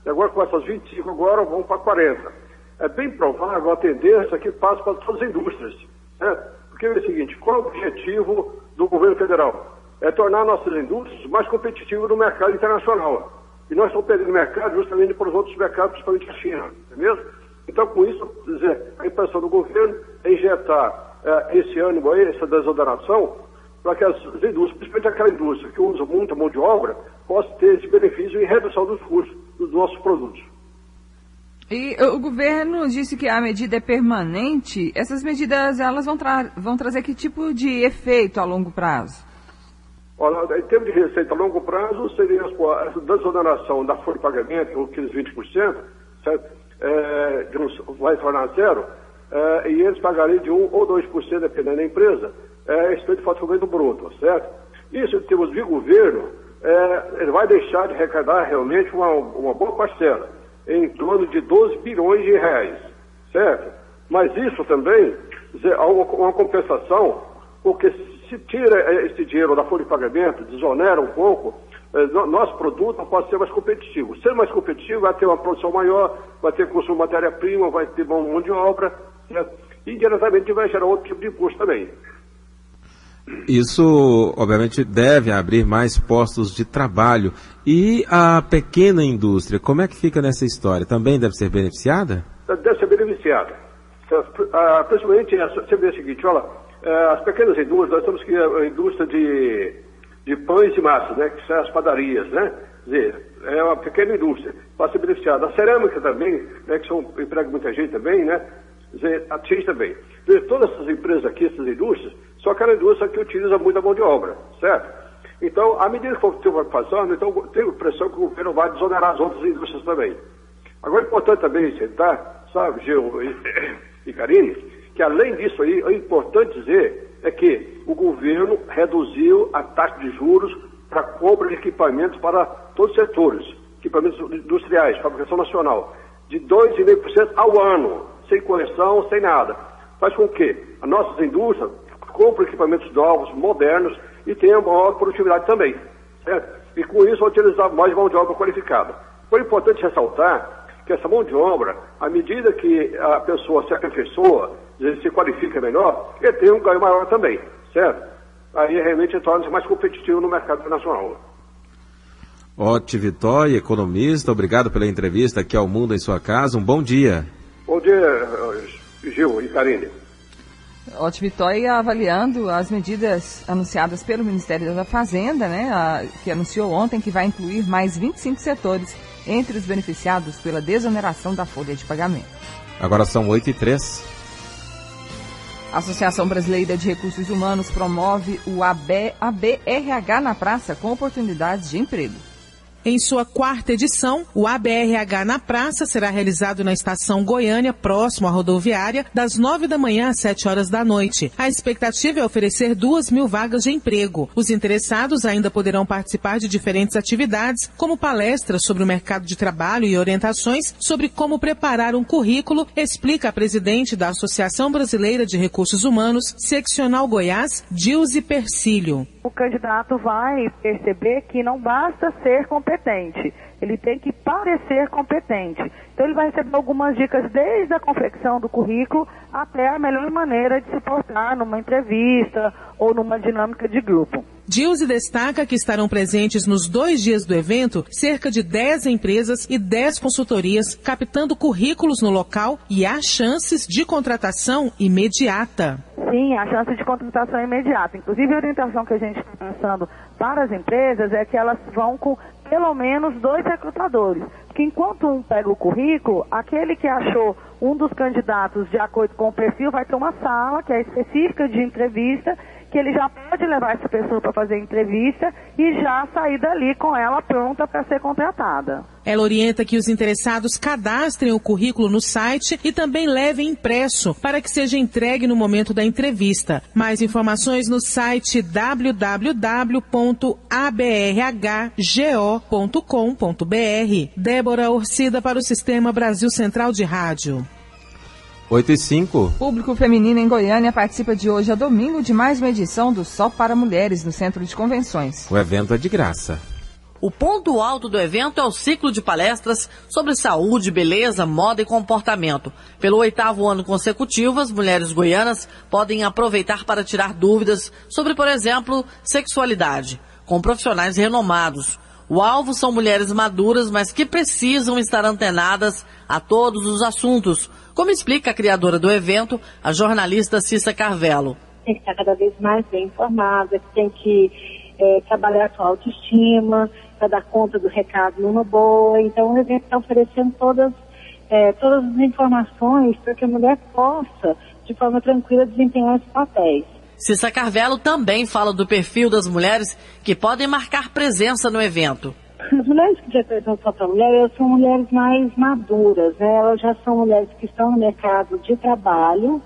E agora com essas 25 agora vão para 40. É bem provável a tendência que passe para todas as indústrias, né? Porque é o seguinte, qual é o objetivo do governo federal? É tornar nossas indústrias mais competitivas no mercado internacional. E nós estamos perdendo mercado justamente para os outros mercados, principalmente a China, não é mesmo? Então, com isso, a impressão do governo é injetar esse ânimo aí, essa desoneração, para que as indústrias, principalmente aquela indústria que usa muita mão de obra, possa ter esse benefício em redução dos custos dos nossos produtos. E o governo disse que a medida é permanente. Essas medidas, elas vão trazer que tipo de efeito a longo prazo? Olha, em termos de receita a longo prazo, seria a desoneração da folha de pagamento, aqueles 20%, certo? Vai tornar zero, e eles pagariam de 1 ou 2%, dependendo da empresa, esse de faturamento bruto, certo? Isso, em termos de governo, ele vai deixar de arrecadar realmente uma boa parcela, em torno de 12 bilhões de reais, certo? Mas isso também há uma compensação, porque se tira esse dinheiro da folha de pagamento, desonera um pouco, nosso produto pode ser mais competitivo. Ser mais competitivo vai ter uma produção maior, vai ter consumo de matéria-prima, vai ter mão de obra, certo? E diretamente vai gerar outro tipo de imposto também. Isso, obviamente, deve abrir mais postos de trabalho. E a pequena indústria, como é que fica nessa história? Também deve ser beneficiada? Deve ser beneficiada. Principalmente, você vê o seguinte, olha, as pequenas indústrias, nós temos que a indústria de pães e massas, né, que são as padarias, né? Quer dizer, é uma pequena indústria, pode ser beneficiada. A cerâmica também, né, que emprega muita gente também, né? Quer dizer, atinge também. Todas essas empresas aqui, essas indústrias, só aquela indústria que utiliza muita mão de obra, certo? Então, à medida que o tempo vai passando, então tem a impressão que o governo vai desonerar as outras indústrias também. Agora é importante também sentar, sabe, Gil e Karine, que além disso aí, é importante dizer que o governo reduziu a taxa de juros para compra de equipamentos para todos os setores, equipamentos industriais, fabricação nacional, de 2,5% ao ano, sem correção, sem nada. Faz com que as nossas indústrias comprem equipamentos novos, modernos e tenham maior produtividade também, certo? E com isso vão utilizar mais mão de obra qualificada. Foi importante ressaltar que essa mão de obra, à medida que a pessoa se aperfeiçoa, se qualifica melhor, ele tem um ganho maior também, certo? Aí realmente torna-se mais competitivo no mercado internacional. Oti Vitória, economista, obrigado pela entrevista aqui ao Mundo em Sua Casa. Um bom dia. Bom dia, Gil e Karine. Oti Vitória avaliando as medidas anunciadas pelo Ministério da Fazenda, né, que anunciou ontem que vai incluir mais 25 setores entre os beneficiados pela desoneração da folha de pagamento. Agora são 8h03. A Associação Brasileira de Recursos Humanos promove o ABRH na Praça com oportunidades de emprego. Em sua 4ª edição, o ABRH na Praça será realizado na Estação Goiânia, próximo à rodoviária, das 9 da manhã às 7 horas da noite. A expectativa é oferecer 2.000 vagas de emprego. Os interessados ainda poderão participar de diferentes atividades, como palestras sobre o mercado de trabalho e orientações sobre como preparar um currículo, explica a presidente da Associação Brasileira de Recursos Humanos, Seccional Goiás, Dilze Persílio. O candidato vai perceber que não basta ser competente, ele tem que parecer competente. Então ele vai receber algumas dicas desde a confecção do currículo até a melhor maneira de se portar numa entrevista ou numa dinâmica de grupo. Dilze destaca que estarão presentes nos 2 dias do evento cerca de 10 empresas e 10 consultorias, captando currículos no local e há chances de contratação imediata. Sim, a chance de contratação imediata. Inclusive, a orientação que a gente está pensando para as empresas é que elas vão com pelo menos 2 recrutadores. Porque enquanto um pega o currículo, aquele que achou um dos candidatos de acordo com o perfil vai ter uma sala que é específica de entrevista que ele já pode levar essa pessoa para fazer a entrevista e já sair dali com ela pronta para ser contratada. Ela orienta que os interessados cadastrem o currículo no site e também levem impresso para que seja entregue no momento da entrevista. Mais informações no site www.abrhgo.com.br. Débora Orcida para o Sistema Brasil Central de Rádio. 8h05. Público feminino em Goiânia participa de hoje a domingo de mais uma edição do Só para Mulheres no Centro de Convenções. O evento é de graça. O ponto alto do evento é o ciclo de palestras sobre saúde, beleza, moda e comportamento. Pelo 8º ano consecutivo, as mulheres goianas podem aproveitar para tirar dúvidas sobre, por exemplo, sexualidade, com profissionais renomados. O alvo são mulheres maduras, mas que precisam estar antenadas a todos os assuntos, como explica a criadora do evento, a jornalista Cissa Carvello. Tem que estar cada vez mais bem informada, tem que trabalhar a sua autoestima, para dar conta do recado numa boa. Então o evento está oferecendo todas as informações para que a mulher possa, de forma tranquila, desempenhar esses papéis. Cissa Carvello também fala do perfil das mulheres que podem marcar presença no evento. As mulheres que representam Só para Mulher, elas são mulheres mais maduras, né? Elas já são mulheres que estão no mercado de trabalho,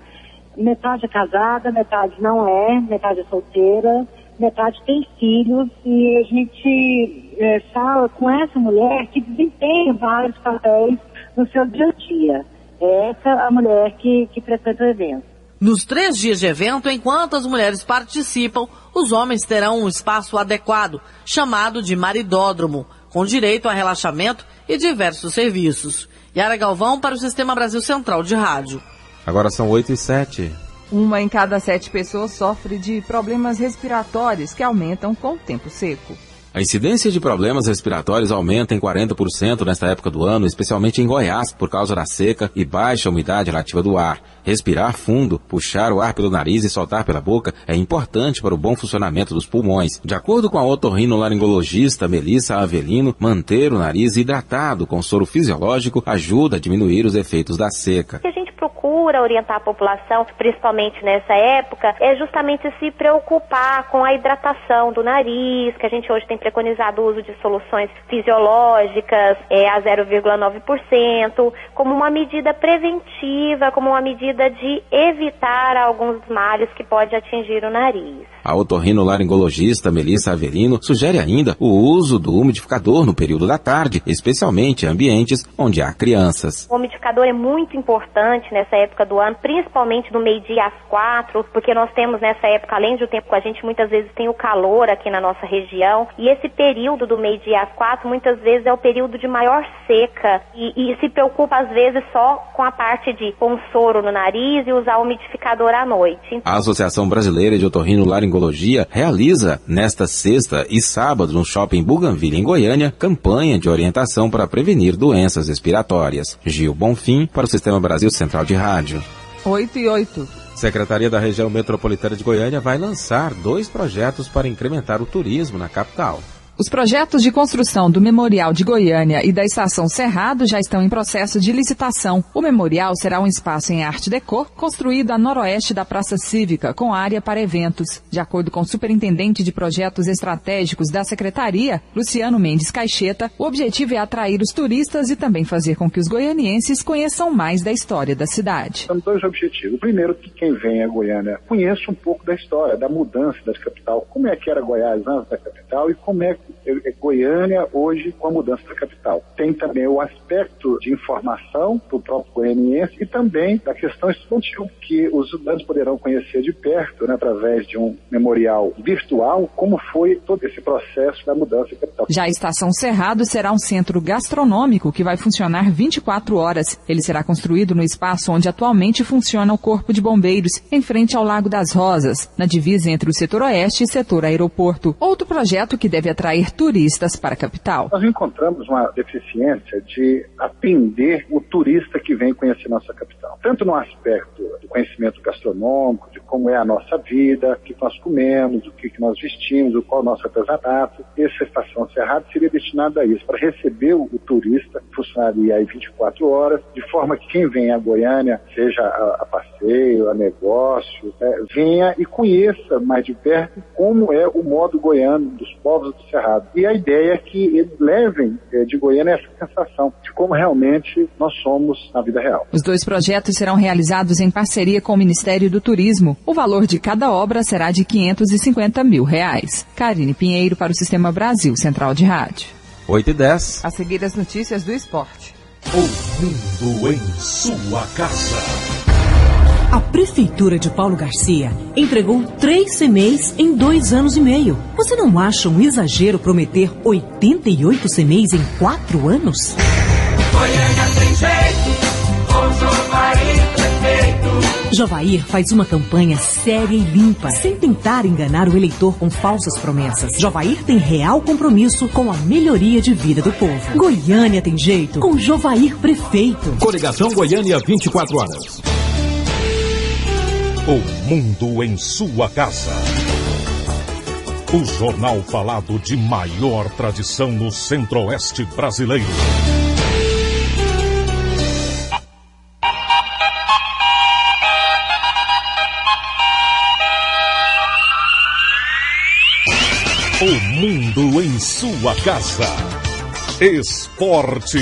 metade é casada, metade não é, metade é solteira, metade tem filhos, e a gente fala com essa mulher que desempenha vários papéis no seu dia a dia. É essa a mulher que frequenta o evento. Nos 3 dias de evento, enquanto as mulheres participam, os homens terão um espaço adequado, chamado de maridódromo, com direito a relaxamento e diversos serviços. Yara Galvão para o Sistema Brasil Central de Rádio. Agora são 8h07. 1 em cada 7 pessoas sofre de problemas respiratórios que aumentam com o tempo seco. A incidência de problemas respiratórios aumenta em 40% nesta época do ano, especialmente em Goiás, por causa da seca e baixa umidade relativa do ar. Respirar fundo, puxar o ar pelo nariz e soltar pela boca é importante para o bom funcionamento dos pulmões. De acordo com a otorrinolaringologista Melissa Avelino, manter o nariz hidratado com soro fisiológico ajuda a diminuir os efeitos da seca. A gente procura orientar a população, principalmente nessa época, é justamente se preocupar com a hidratação do nariz, que a gente hoje tem preconizado o uso de soluções fisiológicas a 0,9%, como uma medida preventiva, como uma medida de evitar alguns males que pode atingir o nariz. A otorrinolaringologista Melissa Avelino sugere ainda o uso do umidificador no período da tarde, especialmente em ambientes onde há crianças. O umidificador é muito importante nessa época do ano, principalmente do meio-dia às 4, porque nós temos nessa época, além de o tempo com a gente, muitas vezes tem o calor aqui na nossa região, e esse período do meio-dia às 4, muitas vezes é o período de maior seca, e se preocupa às vezes só com a parte de pôr soro no nariz e usar o umidificador à noite. A Associação Brasileira de Otorrinolaringologia realiza nesta sexta e sábado no Shopping Bougainville, em Goiânia, campanha de orientação para prevenir doenças respiratórias. Gil Bonfim para o Sistema Brasil Central de Rádio. 8h08. Secretaria da Região Metropolitana de Goiânia vai lançar 2 projetos para incrementar o turismo na capital. Os projetos de construção do Memorial de Goiânia e da Estação Cerrado já estão em processo de licitação. O memorial será um espaço em arte déco construído a noroeste da Praça Cívica, com área para eventos. De acordo com o superintendente de projetos estratégicos da Secretaria, Luciano Mendes Caixeta, o objetivo é atrair os turistas e também fazer com que os goianienses conheçam mais da história da cidade. São 2 objetivos. O primeiro, que quem vem a Goiânia conheça um pouco da história, da mudança da capital, como é que era Goiás antes da capital e como é Goiânia hoje com a mudança da capital. Tem também o aspecto de informação para o próprio goianiense e também da questão estudantil, que os estudantes poderão conhecer de perto, através de um memorial virtual, como foi todo esse processo da mudança da capital. Já a Estação Cerrado será um centro gastronômico que vai funcionar 24 horas. Ele será construído no espaço onde atualmente funciona o Corpo de Bombeiros, em frente ao Lago das Rosas, na divisa entre o setor oeste e setor aeroporto. Outro projeto que deve atrair turistas para a capital. Nós encontramos uma deficiência de atender o turista que vem conhecer nossa capital, tanto no aspecto do conhecimento gastronômico, de como é a nossa vida, o que nós comemos, o que nós vestimos, qual é o nosso artesanato. Essa estação Cerrado seria destinada a isso, para receber o turista, funcionaria aí 24 horas, de forma que quem vem a Goiânia, seja a passeio, a negócio, venha e conheça mais de perto como é o modo goiano dos povos do Cerrado. E a ideia é que eles levem de Goiânia essa sensação de como realmente nós somos na vida real. Os 2 projetos serão realizados em parceria com o Ministério do Turismo. O valor de cada obra será de R$550 mil. Karine Pinheiro para o Sistema Brasil Central de Rádio. 8h10. A seguir as notícias do esporte. O mundo em sua casa. A Prefeitura de Paulo Garcia entregou 3 CMEIs em 2 anos e meio. Você não acha um exagero prometer 88 CMEIs em 4 anos? Goiânia tem jeito, com Jovair prefeito. Jovair faz uma campanha séria e limpa, sem tentar enganar o eleitor com falsas promessas. Jovair tem real compromisso com a melhoria de vida do povo. Goiânia tem jeito, com Jovair prefeito. Coligação Goiânia 24 horas. O mundo em sua casa. O jornal falado de maior tradição no Centro-Oeste brasileiro. O mundo em sua casa. Esporte.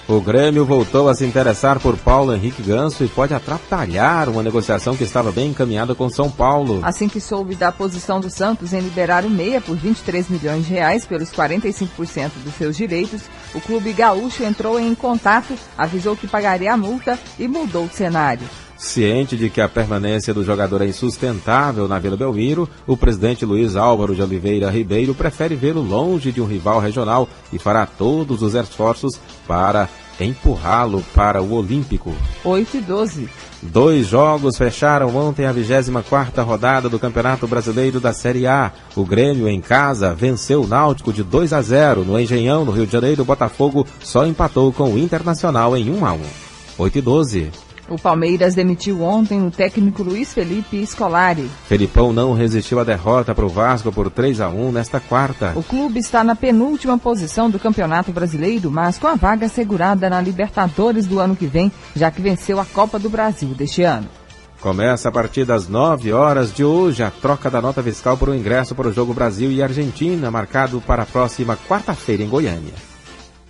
O Grêmio voltou a se interessar por Paulo Henrique Ganso e pode atrapalhar uma negociação que estava bem encaminhada com São Paulo. Assim que soube da posição do Santos em liberar o meia por R$23 milhões pelos 45% dos seus direitos, o clube gaúcho entrou em contato, avisou que pagaria a multa e mudou o cenário. Ciente de que a permanência do jogador é insustentável na Vila Belmiro, o presidente Luiz Álvaro de Oliveira Ribeiro prefere vê-lo longe de um rival regional e fará todos os esforços para empurrá-lo para o Olímpico. 8h12. 2 jogos fecharam ontem a 24ª rodada do Campeonato Brasileiro da Série A. O Grêmio, em casa, venceu o Náutico de 2-0. No Engenhão, no Rio de Janeiro, o Botafogo só empatou com o Internacional em 1-1. 8h12. O Palmeiras demitiu ontem o técnico Luiz Felipe Scolari. Felipão não resistiu à derrota para o Vasco por 3-1 nesta quarta. O clube está na penúltima posição do Campeonato Brasileiro, mas com a vaga assegurada na Libertadores do ano que vem, já que venceu a Copa do Brasil deste ano. Começa a partir das 9 horas de hoje a troca da nota fiscal por um ingresso para o jogo Brasil e Argentina, marcado para a próxima quarta-feira em Goiânia.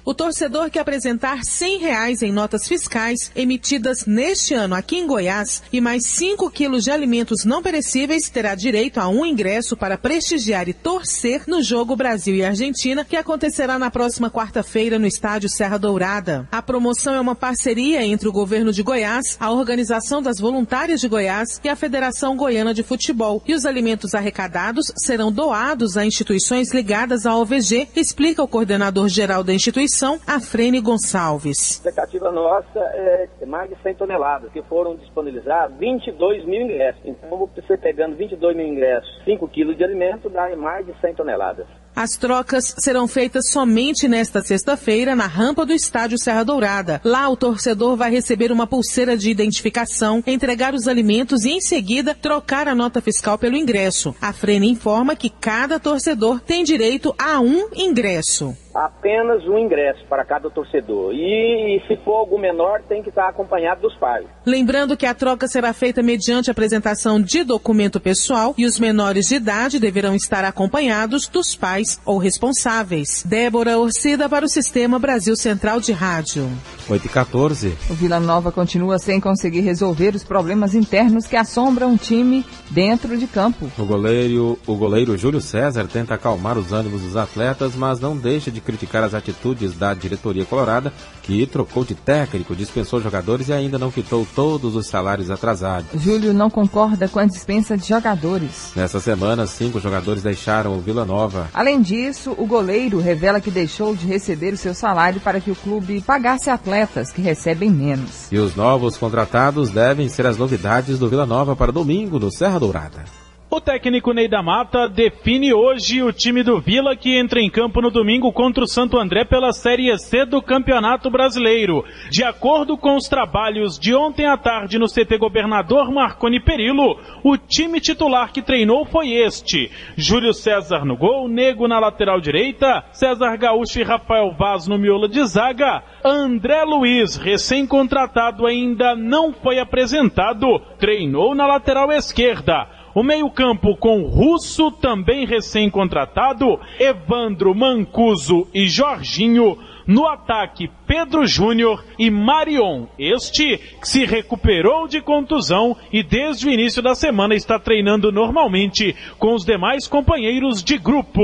O torcedor que apresentar R$100 em notas fiscais emitidas neste ano aqui em Goiás e mais 5 quilos de alimentos não perecíveis terá direito a um ingresso para prestigiar e torcer no jogo Brasil e Argentina, que acontecerá na próxima quarta-feira no estádio Serra Dourada. A promoção é uma parceria entre o governo de Goiás, a Organização das Voluntárias de Goiás e a Federação Goiana de Futebol. E os alimentos arrecadados serão doados a instituições ligadas à OVG, explica o coordenador-geral da instituição, Afrene Gonçalves. A expectativa nossa é mais de 100 toneladas, que foram disponibilizar 22 mil ingressos. Então, você pegando 22 mil ingressos, 5 quilos de alimento, dá mais de 100 toneladas. As trocas serão feitas somente nesta sexta-feira na rampa do estádio Serra Dourada. Lá, o torcedor vai receber uma pulseira de identificação, entregar os alimentos e, em seguida, trocar a nota fiscal pelo ingresso. A Frene informa que cada torcedor tem direito a um ingresso. Apenas um ingresso para cada torcedor. E se for algo menor, tem que estar acompanhado dos pais. Lembrando que a troca será feita mediante apresentação de documento pessoal e os menores de idade deverão estar acompanhados dos pais ou responsáveis. Débora Orcida para o Sistema Brasil Central de Rádio. 8h14. O Vila Nova continua sem conseguir resolver os problemas internos que assombram o time dentro de campo. O goleiro Júlio César tenta acalmar os ânimos dos atletas, mas não deixa de criticar as atitudes da diretoria colorada, que trocou de técnico, dispensou jogadores e ainda não quitou todos os salários atrasados. Júlio não concorda com a dispensa de jogadores. Nessa semana, 5 jogadores deixaram o Vila Nova. Além disso, o goleiro revela que deixou de receber o seu salário para que o clube pagasse atletas que recebem menos. E os novos contratados devem ser as novidades do Vila Nova para domingo no Serra Dourada. O técnico Ney da Mata define hoje o time do Vila, que entra em campo no domingo contra o Santo André pela Série C do Campeonato Brasileiro. De acordo com os trabalhos de ontem à tarde no CT Governador Marconi Perillo, o time titular que treinou foi este: Júlio César no gol, Nego na lateral direita, César Gaúcho e Rafael Vaz no miolo de zaga. André Luiz, recém-contratado, ainda não foi apresentado, treinou na lateral esquerda. O meio-campo com Russo, também recém-contratado, Evandro, Mancuso e Jorginho. No ataque, Pedro Júnior e Marion, este que se recuperou de contusão e desde o início da semana está treinando normalmente com os demais companheiros de grupo.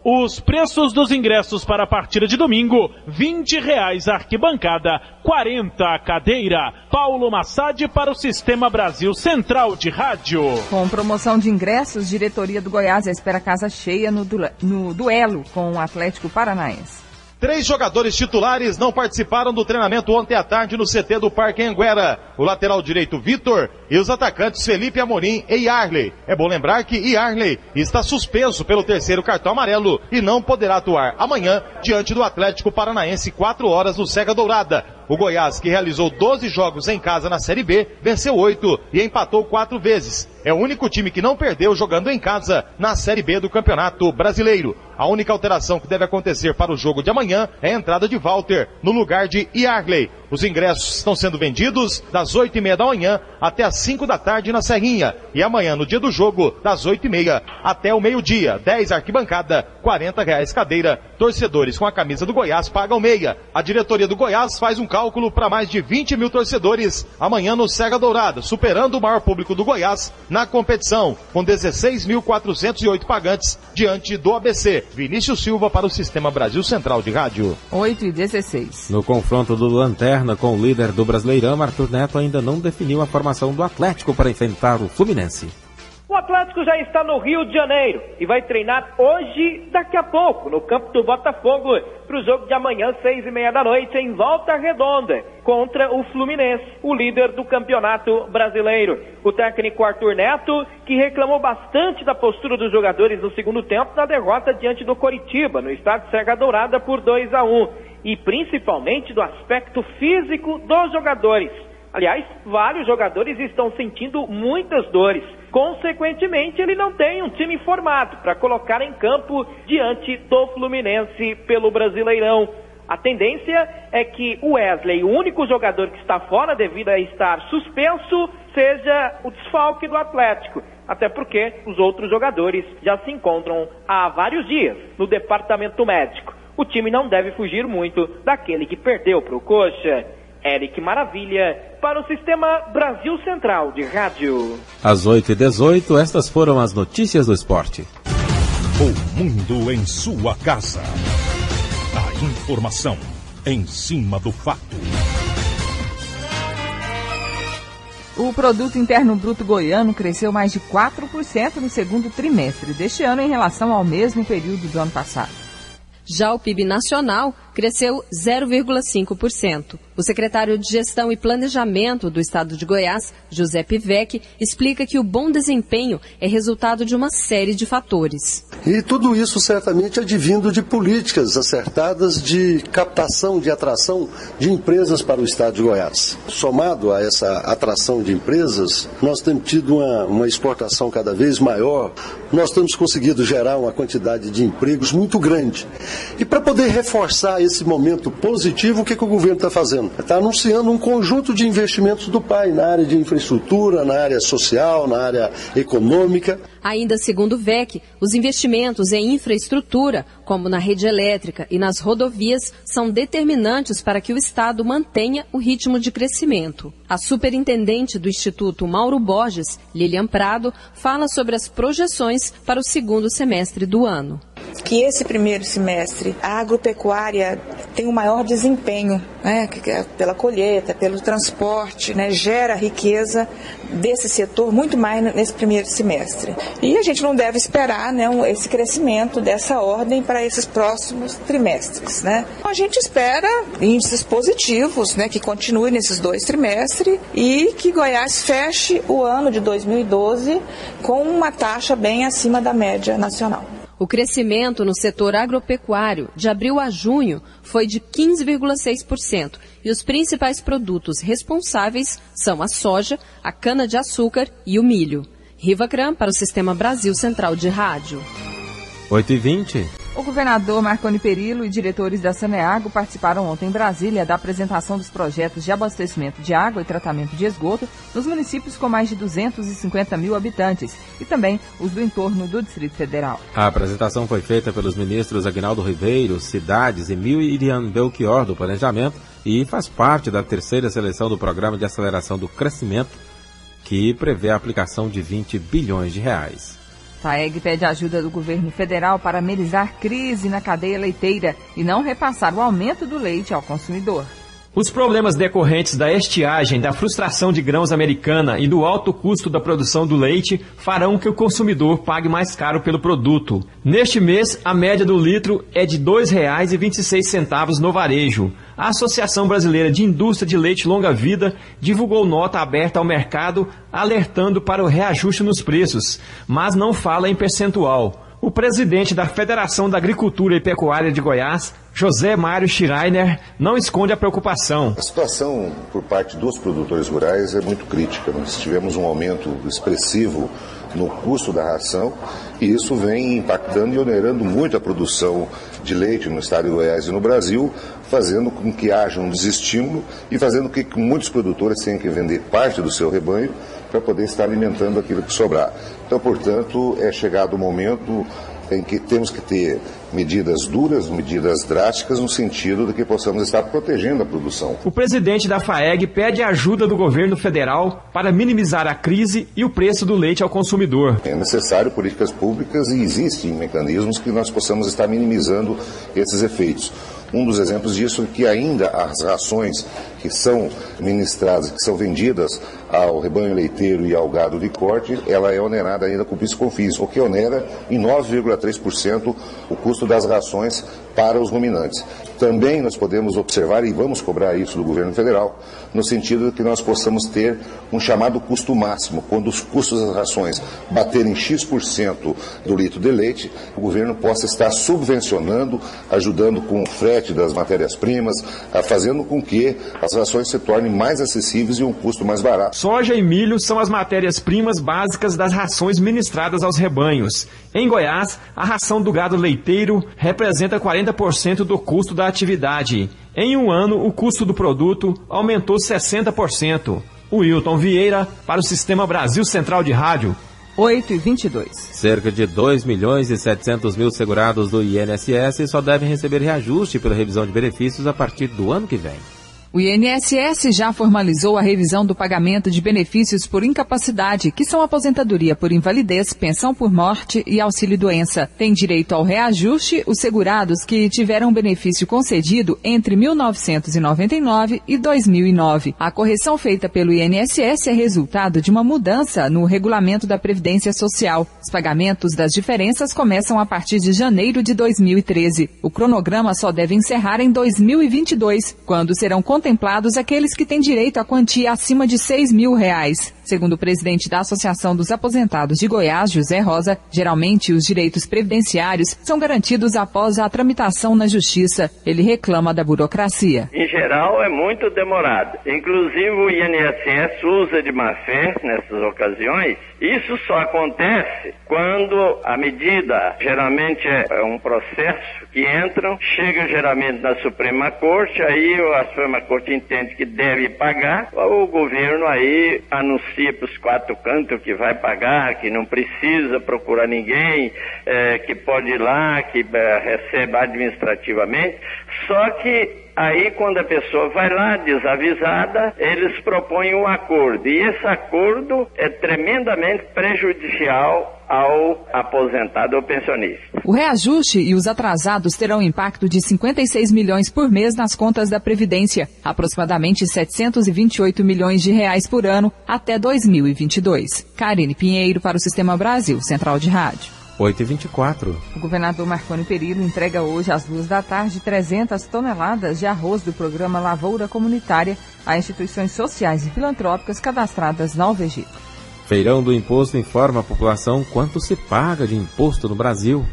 Os preços dos ingressos para a partida de domingo: R$20 a arquibancada, 40 a cadeira. Paulo Massad para o Sistema Brasil Central de Rádio. Com promoção de ingressos, diretoria do Goiás espera casa cheia no duelo com o Atlético Paranaense. 3 jogadores titulares não participaram do treinamento ontem à tarde no CT do Parque Anguera. O lateral direito Vitor e os atacantes Felipe Amorim e Yarley. É bom lembrar que Yarley está suspenso pelo 3º cartão amarelo e não poderá atuar amanhã diante do Atlético Paranaense, 4 horas no Serra Dourada. O Goiás, que realizou 12 jogos em casa na Série B, venceu 8 e empatou 4 vezes. É o único time que não perdeu jogando em casa na Série B do Campeonato Brasileiro. A única alteração que deve acontecer para o jogo de amanhã é a entrada de Walter no lugar de Yarley. Os ingressos estão sendo vendidos das 8h30 da manhã até as 5 da tarde na Serrinha. E amanhã, no dia do jogo, das 8h30 até o meio-dia. 10 arquibancada, R$40 cadeira. Torcedores com a camisa do Goiás pagam meia. A diretoria do Goiás faz um cálculo para mais de 20 mil torcedores amanhã no Serra Dourada, superando o maior público do Goiás na competição, com 16.408 pagantes diante do ABC. Vinícius Silva para o Sistema Brasil Central de Rádio. 8h16. No confronto do Lanterna com o líder do Brasileirão, Arthur Neto ainda não definiu a formação do Atlético para enfrentar o Fluminense. O Atlético já está no Rio de Janeiro e vai treinar hoje, daqui a pouco, no campo do Botafogo, para o jogo de amanhã, 6h30 da noite, em Volta Redonda, contra o Fluminense, o líder do Campeonato Brasileiro. O técnico Arthur Neto, que reclamou bastante da postura dos jogadores no segundo tempo na derrota diante do Coritiba, no estádio Serra Dourada, por 2-1, e principalmente do aspecto físico dos jogadores. Aliás, vários jogadores estão sentindo muitas dores. Consequentemente, ele não tem um time formado para colocar em campo diante do Fluminense pelo Brasileirão. A tendência é que o Wesley, o único jogador que está fora devido a estar suspenso, seja o desfalque do Atlético. Até porque os outros jogadores já se encontram há vários dias no departamento médico. O time não deve fugir muito daquele que perdeu para o Coxa. Eric Maravilha, para o Sistema Brasil Central de Rádio. Às 8h18, estas foram as notícias do esporte. O mundo em sua casa. A informação em cima do fato. O Produto Interno Bruto goiano cresceu mais de 4% no segundo trimestre deste ano em relação ao mesmo período do ano passado. Já o PIB nacional cresceu 0,5%. O secretário de Gestão e Planejamento do Estado de Goiás, José Pivec, explica que o bom desempenho é resultado de uma série de fatores. E tudo isso certamente advindo de políticas acertadas de captação, de atração de empresas para o Estado de Goiás. Somado a essa atração de empresas, nós temos tido uma exportação cada vez maior, nós temos conseguido gerar uma quantidade de empregos muito grande. E para poder reforçar esse momento positivo, o que o governo está fazendo? Está anunciando um conjunto de investimentos do PAI na área de infraestrutura, na área social, na área econômica. Ainda segundo o VEC, os investimentos em infraestrutura, como na rede elétrica e nas rodovias, são determinantes para que o Estado mantenha o ritmo de crescimento. A superintendente do Instituto Mauro Borges, Lilian Prado, fala sobre as projeções para o segundo semestre do ano. que esse primeiro semestre a agropecuária tem o maior desempenho, né, pela colheita, pelo transporte, né, gera riqueza desse setor muito mais nesse primeiro semestre. E a gente não deve esperar, né, esse crescimento dessa ordem para esses próximos trimestres, né? A gente espera índices positivos, né, que continue nesses 2 trimestres e que Goiás feche o ano de 2012 com uma taxa bem acima da média nacional. O crescimento no setor agropecuário de abril a junho foi de 15,6% e os principais produtos responsáveis são a soja, a cana-de-açúcar e o milho. Riva Cram para o Sistema Brasil Central de Rádio. 8h20. O governador Marconi Perillo e diretores da Saneago participaram ontem em Brasília da apresentação dos projetos de abastecimento de água e tratamento de esgoto nos municípios com mais de 250 mil habitantes e também os do entorno do Distrito Federal. A apresentação foi feita pelos ministros Aguinaldo Ribeiro, Cidades e Miriam Belchior do Planejamento e faz parte da 3ª seleção do Programa de Aceleração do Crescimento, que prevê a aplicação de 20 bilhões de reais. FAEG pede ajuda do governo federal para amenizar crise na cadeia leiteira e não repassar o aumento do leite ao consumidor. Os problemas decorrentes da estiagem, da frustração de grãos americana e do alto custo da produção do leite farão que o consumidor pague mais caro pelo produto. Neste mês, a média do litro é de R$ 2,26 no varejo. A Associação Brasileira de Indústria de Leite Longa-Vida divulgou nota aberta ao mercado alertando para o reajuste nos preços, mas não fala em percentual. O presidente da Federação da Agricultura e Pecuária de Goiás, José Mário Schreiner, não esconde a preocupação. A situação por parte dos produtores rurais é muito crítica. Nós tivemos um aumento expressivo no custo da ração e isso vem impactando e onerando muito a produção de leite no estado de Goiás e no Brasil, fazendo com que haja um desestímulo e fazendo com que muitos produtores tenham que vender parte do seu rebanho para poder estar alimentando aquilo que sobrar. Então, portanto, é chegado o momento em que temos que ter medidas duras, medidas drásticas, no sentido de que possamos estar protegendo a produção. O presidente da FAEG pede a ajuda do governo federal para minimizar a crise e o preço do leite ao consumidor. É necessário políticas públicas e existem mecanismos que nós possamos estar minimizando esses efeitos. Um dos exemplos disso é que ainda as rações que são ministradas, que são vendidas ao rebanho leiteiro e ao gado de corte, ela é onerada ainda com PIS/COFINS, o que onera em 9,3% o custo das rações para os ruminantes. Também nós podemos observar e vamos cobrar isso do governo federal, no sentido de que nós possamos ter um chamado custo máximo. Quando os custos das rações baterem X% do litro de leite, o governo possa estar subvencionando, ajudando com o frete das matérias-primas, fazendo com que as rações se tornem mais acessíveis e um custo mais barato. Soja e milho são as matérias-primas básicas das rações ministradas aos rebanhos. Em Goiás, a ração do gado leiteiro representa 40% do custo da atividade. Em um ano, o custo do produto aumentou 60%. Wilton Vieira, para o Sistema Brasil Central de Rádio. 8h22. Cerca de 2.700.000 segurados do INSS só devem receber reajuste pela revisão de benefícios a partir do ano que vem. O INSS já formalizou a revisão do pagamento de benefícios por incapacidade, que são aposentadoria por invalidez, pensão por morte e auxílio-doença. Tem direito ao reajuste os segurados que tiveram benefício concedido entre 1999 e 2009. A correção feita pelo INSS é resultado de uma mudança no regulamento da Previdência Social. Os pagamentos das diferenças começam a partir de janeiro de 2013. O cronograma só deve encerrar em 2022, quando serão contemplados aqueles que têm direito à quantia acima de R$6 mil. Segundo o presidente da Associação dos Aposentados de Goiás, José Rosa, geralmente os direitos previdenciários são garantidos após a tramitação na Justiça. Ele reclama da burocracia. Em geral, é muito demorado. Inclusive, o INSS usa de má fé nessas ocasiões. Isso só acontece quando a medida, geralmente é um processo que entram, chega geralmente na Suprema Corte, aí a Suprema Corte entende que deve pagar, o governo aí anuncia para os quatro cantos que vai pagar, que não precisa procurar ninguém, que pode ir lá, que recebe administrativamente, só que aí, quando a pessoa vai lá desavisada, eles propõem um acordo. E esse acordo é tremendamente prejudicial ao aposentado ou pensionista. O reajuste e os atrasados terão impacto de 56 milhões por mês nas contas da Previdência, aproximadamente 728 milhões de reais por ano até 2022. Karine Pinheiro para o Sistema Brasil, Central de Rádio. 8h24. O governador Marconi Perillo entrega hoje às 14h 300 toneladas de arroz do programa Lavoura Comunitária a instituições sociais e filantrópicas cadastradas na UVG. Feirão do Imposto informa a população quanto se paga de imposto no Brasil.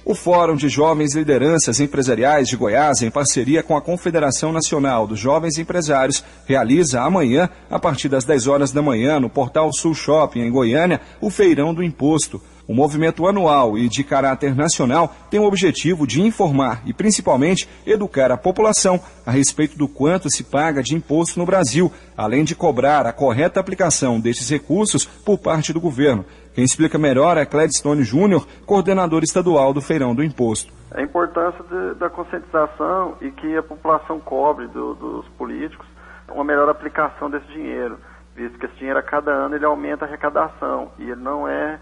O Fórum de Jovens Lideranças Empresariais de Goiás, em parceria com a Confederação Nacional dos Jovens Empresários, realiza amanhã, a partir das 10 horas da manhã, no Portal Sul Shopping, em Goiânia, o Feirão do Imposto. O movimento anual e de caráter nacional tem o objetivo de informar e, principalmente, educar a população a respeito do quanto se paga de imposto no Brasil, além de cobrar a correta aplicação destes recursos por parte do governo. Quem explica melhor é Cledstone Júnior, coordenador estadual do Feirão do Imposto. A importância da conscientização e que a população cobre dos políticos uma melhor aplicação desse dinheiro, visto que esse dinheiro a cada ano ele aumenta a arrecadação e ele não é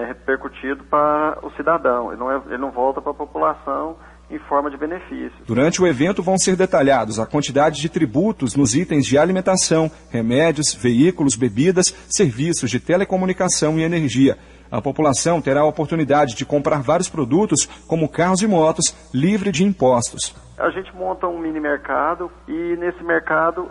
repercutido para o cidadão, ele não volta para a população em forma de benefício. Durante o evento vão ser detalhados a quantidade de tributos nos itens de alimentação, remédios, veículos, bebidas, serviços de telecomunicação e energia. A população terá a oportunidade de comprar vários produtos, como carros e motos, livre de impostos. A gente monta um mini mercado e nesse mercado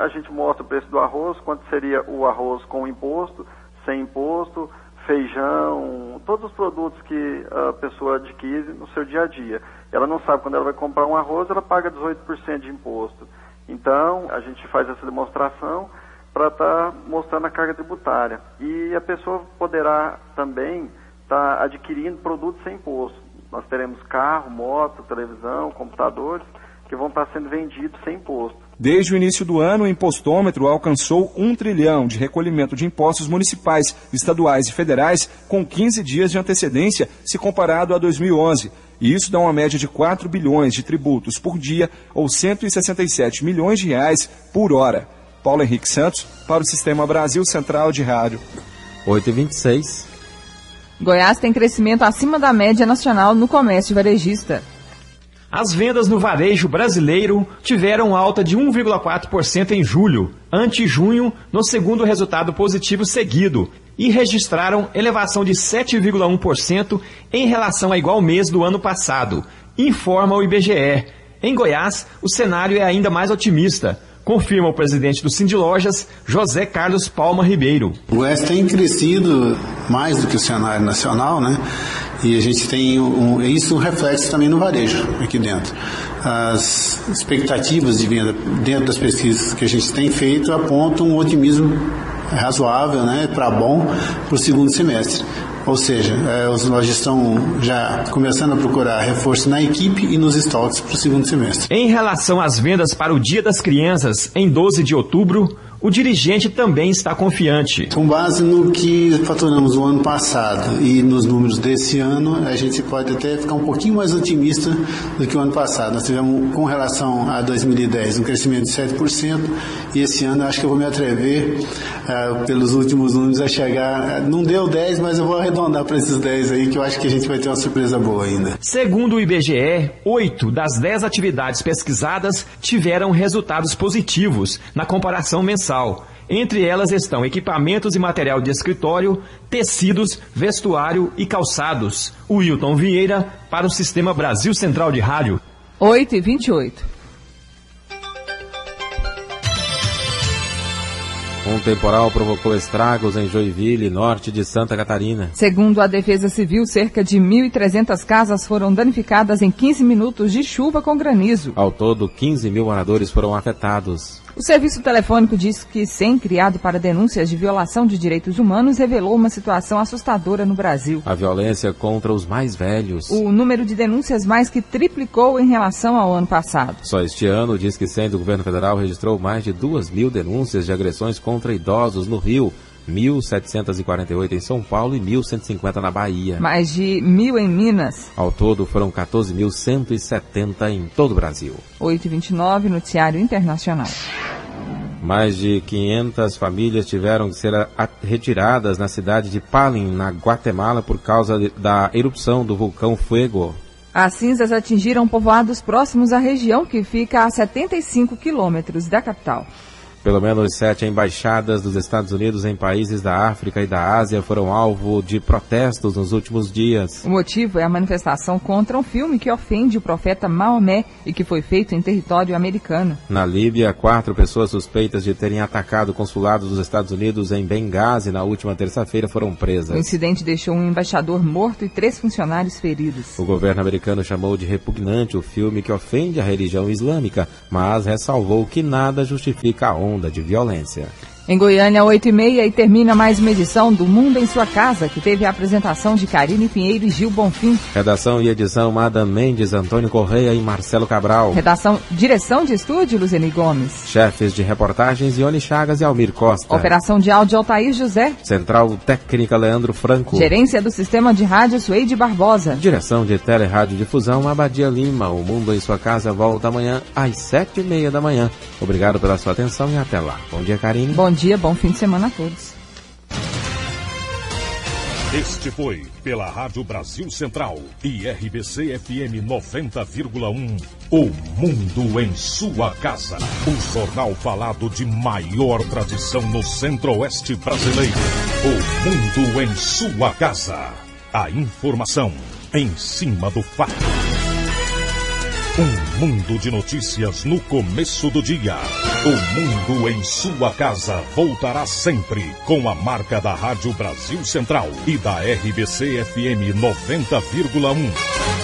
a gente mostra o preço do arroz, quanto seria o arroz com imposto, sem imposto, feijão, todos os produtos que a pessoa adquire no seu dia a dia. Ela não sabe quando ela vai comprar um arroz, ela paga 18% de imposto. Então, a gente faz essa demonstração para estar mostrando a carga tributária. E a pessoa poderá também estar adquirindo produtos sem imposto. Nós teremos carro, moto, televisão, computadores, que vão estar sendo vendidos sem imposto. Desde o início do ano, o impostômetro alcançou 1 trilhão de recolhimento de impostos municipais, estaduais e federais, com 15 dias de antecedência, se comparado a 2011. E isso dá uma média de 4 bilhões de tributos por dia, ou 167 milhões de reais por hora. Paulo Henrique Santos, para o Sistema Brasil Central de Rádio. 8h26. Goiás tem crescimento acima da média nacional no comércio varejista. As vendas no varejo brasileiro tiveram alta de 1,4% em julho, ante junho, no segundo resultado positivo seguido, e registraram elevação de 7,1% em relação ao igual mês do ano passado, informa o IBGE. Em Goiás, o cenário é ainda mais otimista, confirma o presidente do Sindilojas, José Carlos Palma Ribeiro. O Goiás tem crescido mais do que o cenário nacional, né? E a gente tem isso reflete também no varejo aqui dentro. As expectativas de venda dentro das pesquisas que a gente tem feito apontam um otimismo razoável, né, para bom para o segundo semestre. Ou seja, os lojas estão já começando a procurar reforço na equipe e nos estoques para o segundo semestre. Em relação às vendas para o Dia das Crianças, em 12 de outubro, o dirigente também está confiante. Com base no que faturamos no ano passado e nos números desse ano, a gente pode até ficar um pouquinho mais otimista do que o ano passado. Nós tivemos, com relação a 2010, um crescimento de 7%, e esse ano eu acho que eu vou me atrever, pelos últimos números, a chegar, não deu 10, mas eu vou arredondar para esses 10 aí, que eu acho que a gente vai ter uma surpresa boa ainda. Segundo o IBGE, 8 das 10 atividades pesquisadas tiveram resultados positivos na comparação mensal. Entre elas estão equipamentos e material de escritório, tecidos, vestuário e calçados. Wilton Vieira, para o Sistema Brasil Central de Rádio. 8h28. Um temporal provocou estragos em Joinville, norte de Santa Catarina. Segundo a Defesa Civil, cerca de 1.300 casas foram danificadas em 15 minutos de chuva com granizo. Ao todo, 15 mil moradores foram afetados. O serviço telefônico diz que, sem criado para denúncias de violação de direitos humanos, revelou uma situação assustadora no Brasil. A violência contra os mais velhos. O número de denúncias mais que triplicou em relação ao ano passado. Só este ano, diz que sendo o governo federal registrou mais de 2.000 denúncias de agressões contra idosos no Rio, 1.748 em São Paulo e 1.150 na Bahia. Mais de 1.000 em Minas. Ao todo, foram 14.170 em todo o Brasil. 8h29, Noticiário Internacional. Mais de 500 famílias tiveram que ser retiradas na cidade de Palin, na Guatemala, por causa da erupção do vulcão Fuego. As cinzas atingiram povoados próximos à região, que fica a 75 quilômetros da capital. Pelo menos 7 embaixadas dos Estados Unidos em países da África e da Ásia foram alvo de protestos nos últimos dias. O motivo é a manifestação contra um filme que ofende o profeta Maomé e que foi feito em território americano. Na Líbia, 4 pessoas suspeitas de terem atacado o consulado dos Estados Unidos em Benghazi na última terça-feira foram presas. O incidente deixou um embaixador morto e 3 funcionários feridos. O governo americano chamou de repugnante o filme que ofende a religião islâmica, mas ressalvou que nada justifica a onda de violência. Em Goiânia, 8h30, e termina mais uma edição do Mundo em Sua Casa, que teve a apresentação de Karine Pinheiro e Gil Bonfim. Redação e edição, Ada Mendes, Antônio Correia e Marcelo Cabral. Direção de estúdio, Luzeni Gomes. Chefes de reportagens, Ione Chagas e Almir Costa. Operação de áudio, Altair José. Central técnica, Leandro Franco. Gerência do sistema de rádio, Suede Barbosa. Direção de Tele-Rádio-Difusão, Abadia Lima. O Mundo em Sua Casa volta amanhã às 7h30 da manhã. Obrigado pela sua atenção e até lá. Bom dia, Karine. Bom dia, bom fim de semana a todos. Este foi, pela Rádio Brasil Central e RBC FM 90,1, O Mundo em Sua Casa. O jornal falado de maior tradição no Centro-Oeste brasileiro. O Mundo em Sua Casa. A informação em cima do fato. Um mundo de notícias no começo do dia. O Mundo em Sua Casa voltará sempre com a marca da Rádio Brasil Central e da RBC FM 90,1.